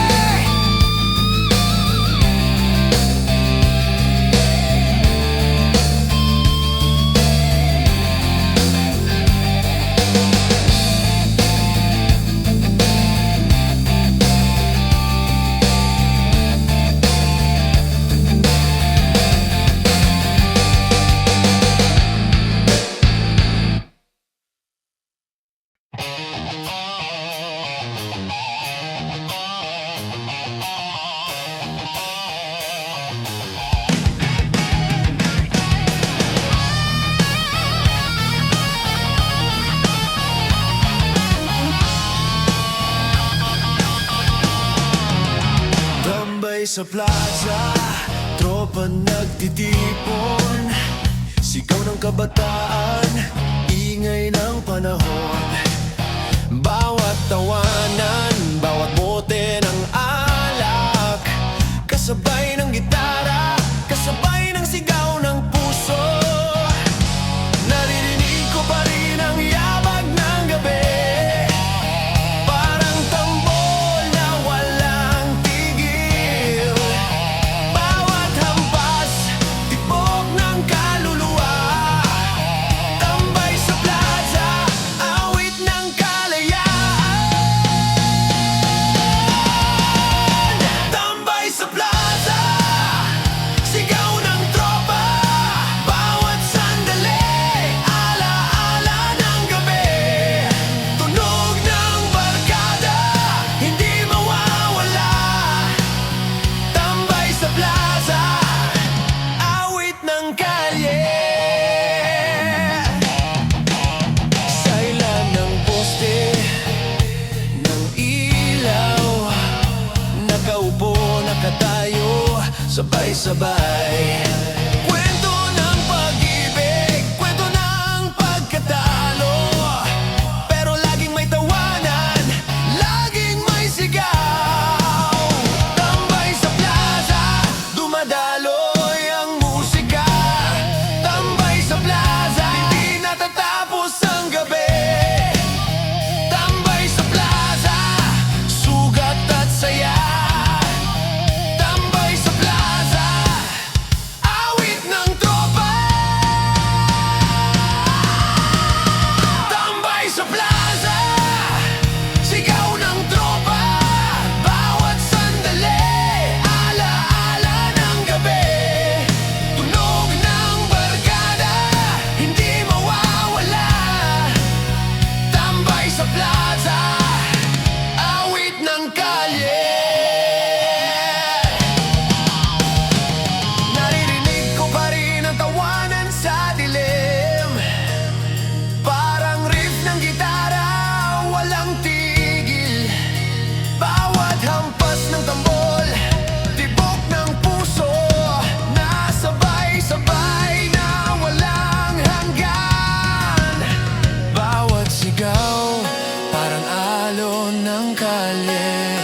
sa plaza, tropa nagtitipon, sigaw ng kabataan, ingay ng panahon. Bawat tawanan, bawat bote ng alak, kasabay ng gitara, kasabay ng sigaw ng puso. Naririnig ko pa rin ang yabag ng gabi, parang tambol na walang tigil. Bawat hampas, tibok ng kaluluwa, tambay sa plaza, awit ng kalayaan. Tambay sa plaza, sigaw ng tropa, bawat sandali, alaala ng gabi. Tunog ng barkada, hindi mawawala. Tambay sa plaza, awit ng kalye. Sa ilan ng poste ng ilaw, nakaupo, nakatayo, sabay-sabay. Kwento ng pag-ibig, kwento ng pagkatalo, pero laging may tawanan, laging may sigaw. Tambay sa plaza, dumadaloy ang musika. Tambay sa plaza, hindi natatapos ang gabi. Tambay sa plaza, sugat at saya. Tambay sa plaza, awit ng tropa. Tambay sa plaza, sigaw ng tropa, bawat sandali, alaala ng gabi. Tunog ng barkada, hindi mawawala. Tambay sa plaza, awit ng kalye. Naririnig ko pa rin ang tawanan sa dilim, parang riff ng gitara, walang tigil. Bawat hampas ng tambol, tibok ng puso, nasabay-sabay na walang hanggan. Bawat sigaw, parang alon ng kalye.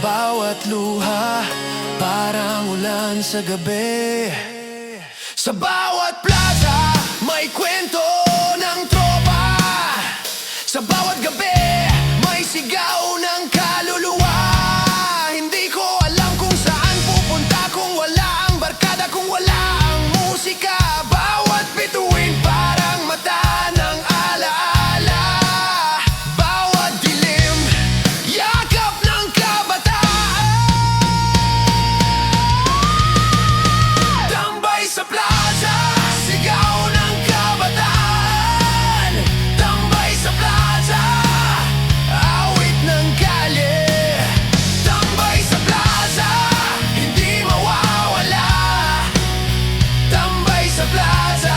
Bawat luha, parang ulan sa gabi. Sa bawat plaza, may kwento ng tropa. Sa bawat gabi, may sigaw ng kaluluwa. Hindi ko alam kung saan pupunta kung wala ang barkada, kung wala ang musika. Bawat bituin parang mata ng alaala. Bawat dilim, yakap ng kabataan. Tambay sa plaza, sigaw ng kabataan. Tambay sa plaza, awit ng kalye. Tambay sa plaza, hindi mawawala. Tambay sa plaza,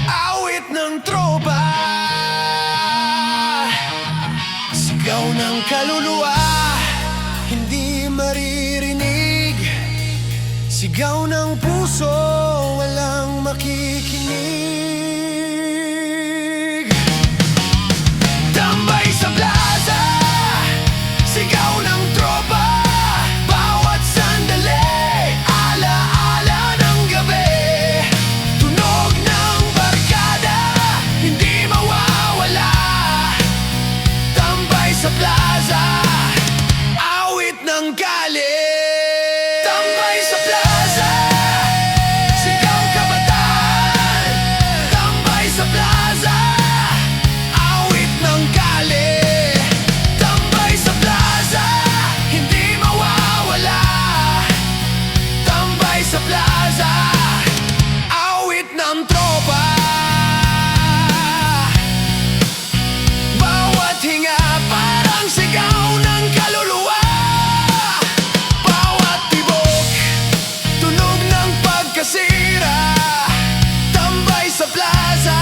awit ng tropa. Sigaw ng kaluluwa, hindi maririnig. Sigaw ng puso, walang makikinig. Tambay sa plaza, sigaw ng tropa, bawat sandali, alaala ng gabi. Tunog ng barkada, hindi mawawala. Tambay sa plaza, awit ng kalye. Tambay sa plaza, sigaw kabataan. Tambay sa plaza, awit ng kalye. Tambay sa plaza, hindi mawawala. Tambay sa plaza, awit ng tropa. Bawat hinga parang sigaw ng kaluluwa. Bawat tibok, tunog ng pagkasira. Tambay sa plaza,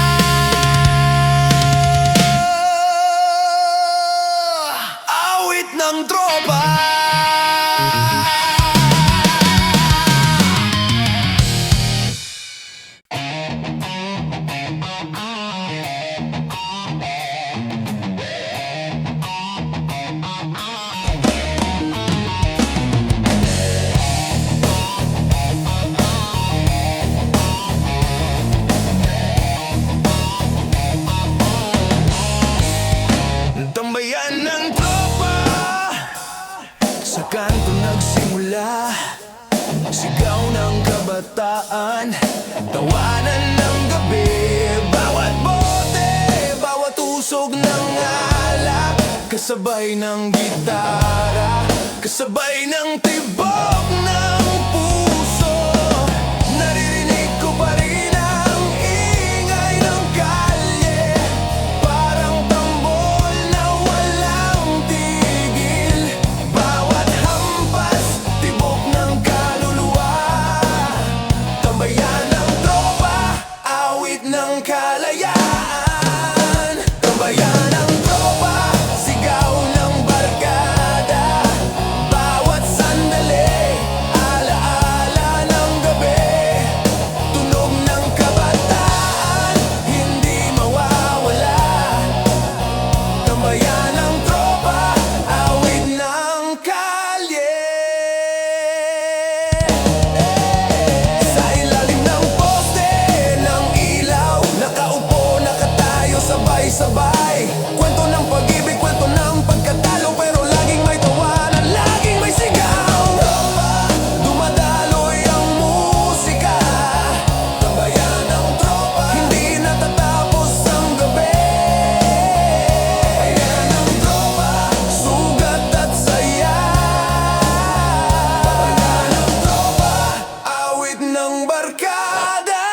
awit ng tropa. Tambayan ng tropa, sa kanto nagsimula, sigaw ng kabataan, tawanan ng gabi. Bawat bote, bawat usog ng alak, kasabay ng gitara, kasabay ng tibok ng puso. Naririnig ko pa rin ang ingay ng kalye, parang tambol na walang tigil. Bawat hampas, tibok ng kaluluwa, tambayan ng tropa, awit ng kalayaan. Tambayan ng tropa, sigaw ng barkada, bawat sandali, alaala ng gabi, tunog ng kabataan, hindi mawawala. Tambayan ng tropa, awit ng kalye. Sa ilalim ng poste ng ilaw, nakaupo, nakatayo, sabay-sabay. Kwento ng pag-ibig, kwento ng pagkatalo, pero laging may tawanan, laging may sigaw. Dumadaloy ang musika, tambayan ng tropa, hindi natatapos ang gabi. Tambayan ng tropa, sugat at saya. Tambayan ng tropa, awit ng barkada.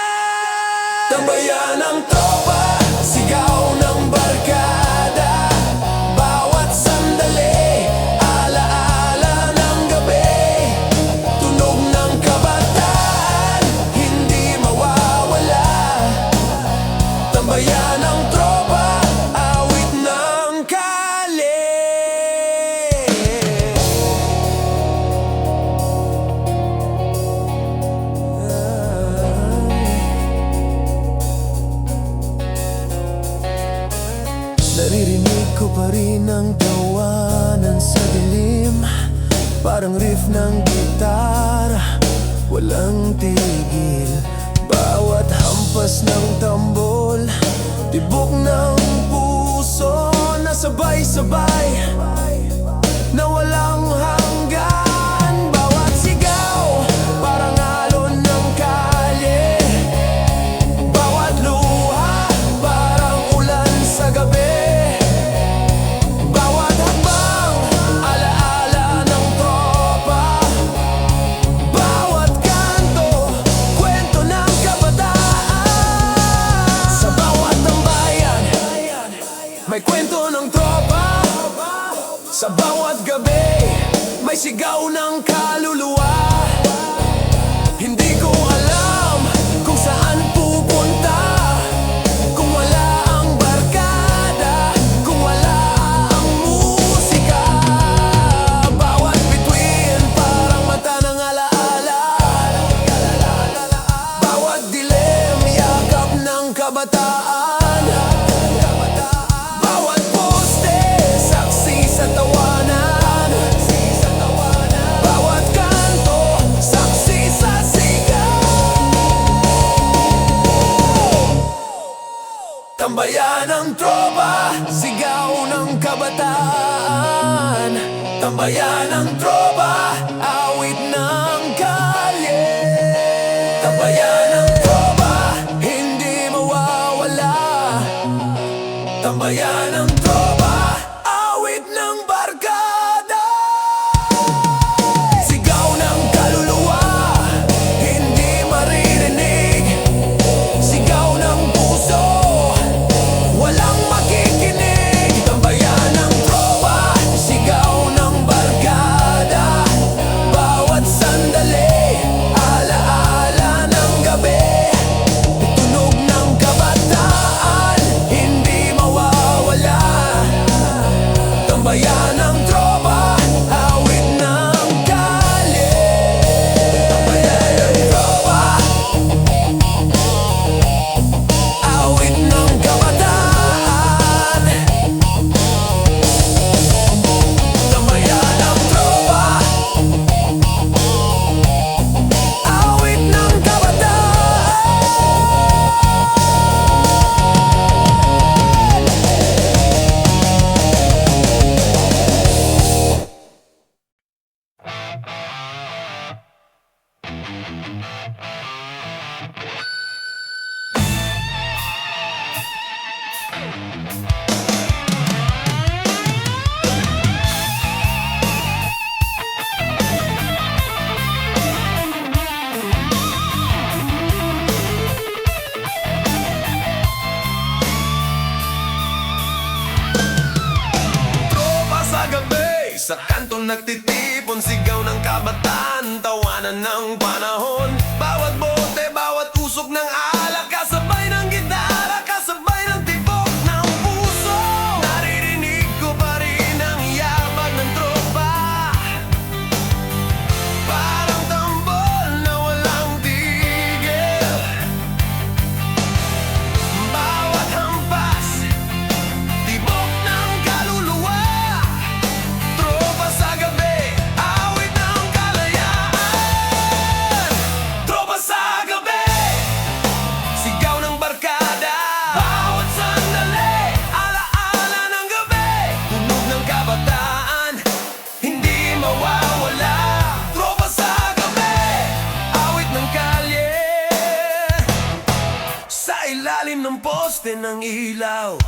Tambayan ng tropa, sigaw ng barkada, bawat sandali, alaala ng gabi, tunog ng kabataan, hindi mawawala. Tambayan ng tropa, awit ng kalye. Naririnig ko pa rin ang tawanan sa dilim, parang riff ng gitara, walang tigil. Bawat hampas ng tambol, tibok ng puso, na sabay-sabay, na walang hanggan. Bawat sigaw, parang alon ng kalye, bawat luha, parang ulan sa gabi. Bawat hakbang, alaala ng tropa, bawat kanto, kwento ng kabataan. Sa bawat tambayan, may kwento ng tropa. Sa bawat gabi, may sigaw ng kaluluwa. Hindi ko alam kung saan pupunta, kung wala ang barkada, kung wala ang musika. Bawat bituin, parang mata ng alaala, bawat dilim, yakap ng kabataan. Bawat poste, saksi sa tawanan, bawat kanto, saksi sa sigaw. Tambayan ng tropa, sigaw ng kabataan. Tambayan ng tropa, awit ng kalye. Tambayan ng tropa, hindi mawawala. Tambayan ng tropa, awit ng barkada. Sigaw ng kaluluwa, hindi maririnig. Sigaw ng puso, walang makikinig. Tambayan ng tropa, sigaw ng barkada, Sa kanto nagtitipon, sigaw ng kabataan, tawanan ng panahon. Bawat bote, bawat usok ng alak, kasabay ng gitara, kasabay ng tibok ng puso. Naririnig ko pa rin ang yabag ng tropa, parang tambol na walang tigil. Bawat hampas, tibok ng kaluluwa. Tropa sa gabi, awit ng kalayaan. Tropa sa gabi, sigaw ng barkada. Bawat sandali, alaala ng gabi. Tunog ng kabataan, hindi mawawala. Tropa sa gabi, awit ng kalye. Sa ilalim ng poste ng ilaw,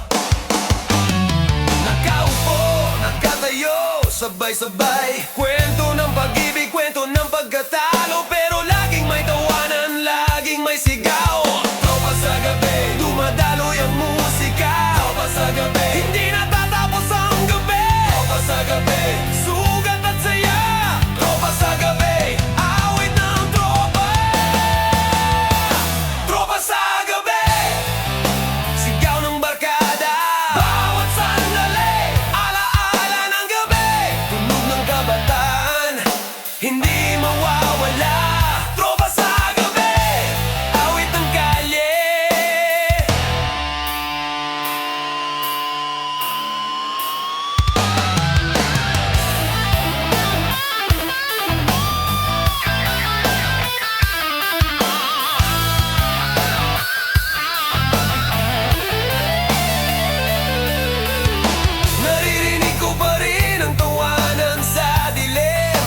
nakaupo, nakatayo, sabay-sabay. Kwento ng pag-ibig, kwento ng pagkatalo, pero laging may tawanan, laging may sigaw. Tropa sa gabi, dumadaloy ang musika. Tropa sa gabi, hindi natatapos ang gabi. Tropa sa gabi, sugat at saya. Tropa sa gabi, awit ng tropa. Tropa sa gabi, sigaw ng barkada. Bawat sandali, alaala ng gabi. Tunog ng kabataan, hindi mawawala. Tropa sa gabi, awit ng kalye. Naririnig ko pa rin ang tawanan sa dilim,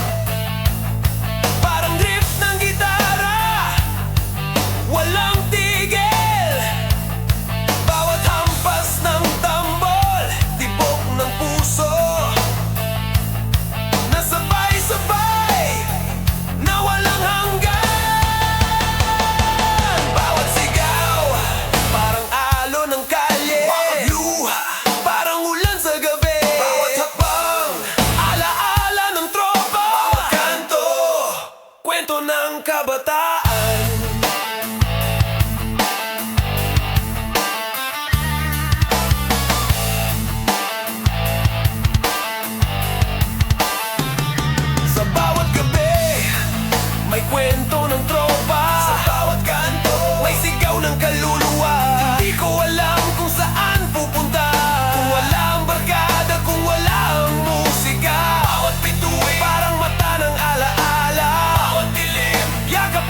parang drift ng gitara, walang tigil. Bawat hampas ng tambol, tibok ng puso, nasabay-sabay na walang hanggan. Bawat sigaw, parang alon ng kalye. Bawat luha, parang ulan sa gabi. Bawat hakbang, alaala ng tropa. Bawat kanto, kwento ng kabataan. Sa bawat gabi, may kwento ng tropa. Sa bawat kanto, may sigaw ng kaluluwa. Hindi ko alam kung saan pupunta, kung wala ang barkada, kung wala ang musika. Bawat bituin, parang mata ng alaala. Bawat dilim, yakap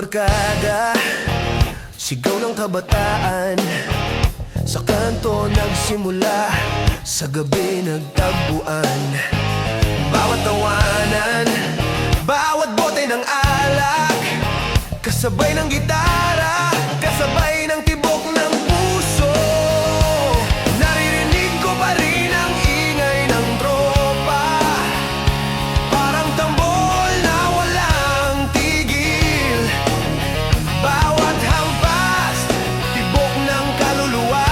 barkada, sigaw ng kabataan. Sa kanto nagsimula, sa gabi nagtagpuan. Bawat tawanan, bawat bote ng alak, kasabay ng gitara, kasabay ng tibok ng puso. Naririnig ko pa rin ang ingay ng tropa, parang tambol na walang tigil. Bawat hampas, tibok ng kaluluwa,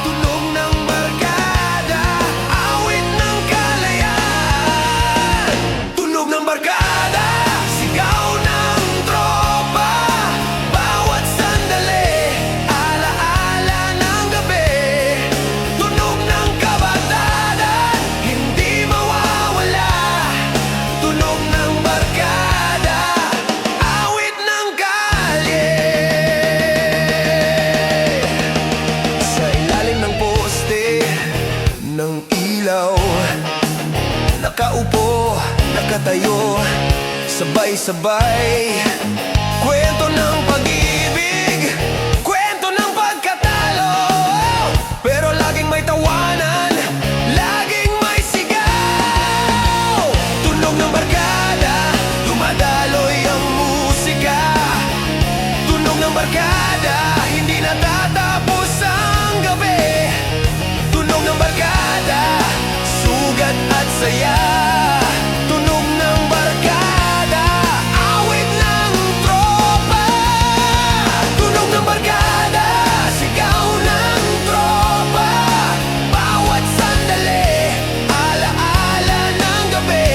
tunog ng barkada, awit ng kalayaan. Tunog ng barkada, sigaw ng tropa, bawat sandali, alaala ng gabi. Tunog ng kabataan, hindi mawawala. Tunog ng barkada, awit ng kalye. Sa ilalim ng poste ng ilaw, nakaupo, nakatayo, sabay-sabay. Kwento ng pag-ibig, kwento ng pagkatalo, pero laging may tawanan, laging may sigaw. Tunog ng barkada, dumadaloy ang musika. Tunog ng barkada, hindi natatapos ang gabi. Tunog ng barkada, sugat at saya. Tunog ng barkada, awit ng tropa. Tunog ng barkada, sigaw ng tropa, bawat sandali, alaala ng gabi.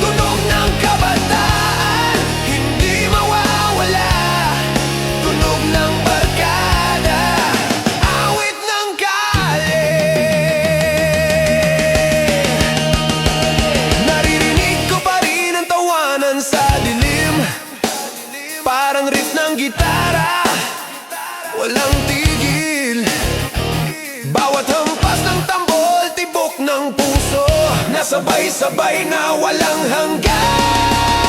Tunog ng kabataan, hindi mawawala. Tunog ng barkada, awit ng kalye. Naririnig ko pa rin ang tawanan sa dilim, parang riff ng gitara, walang tigil. Bawat hampas ng tambol, tibok ng puso, nasabay-sabay na walang hanggan.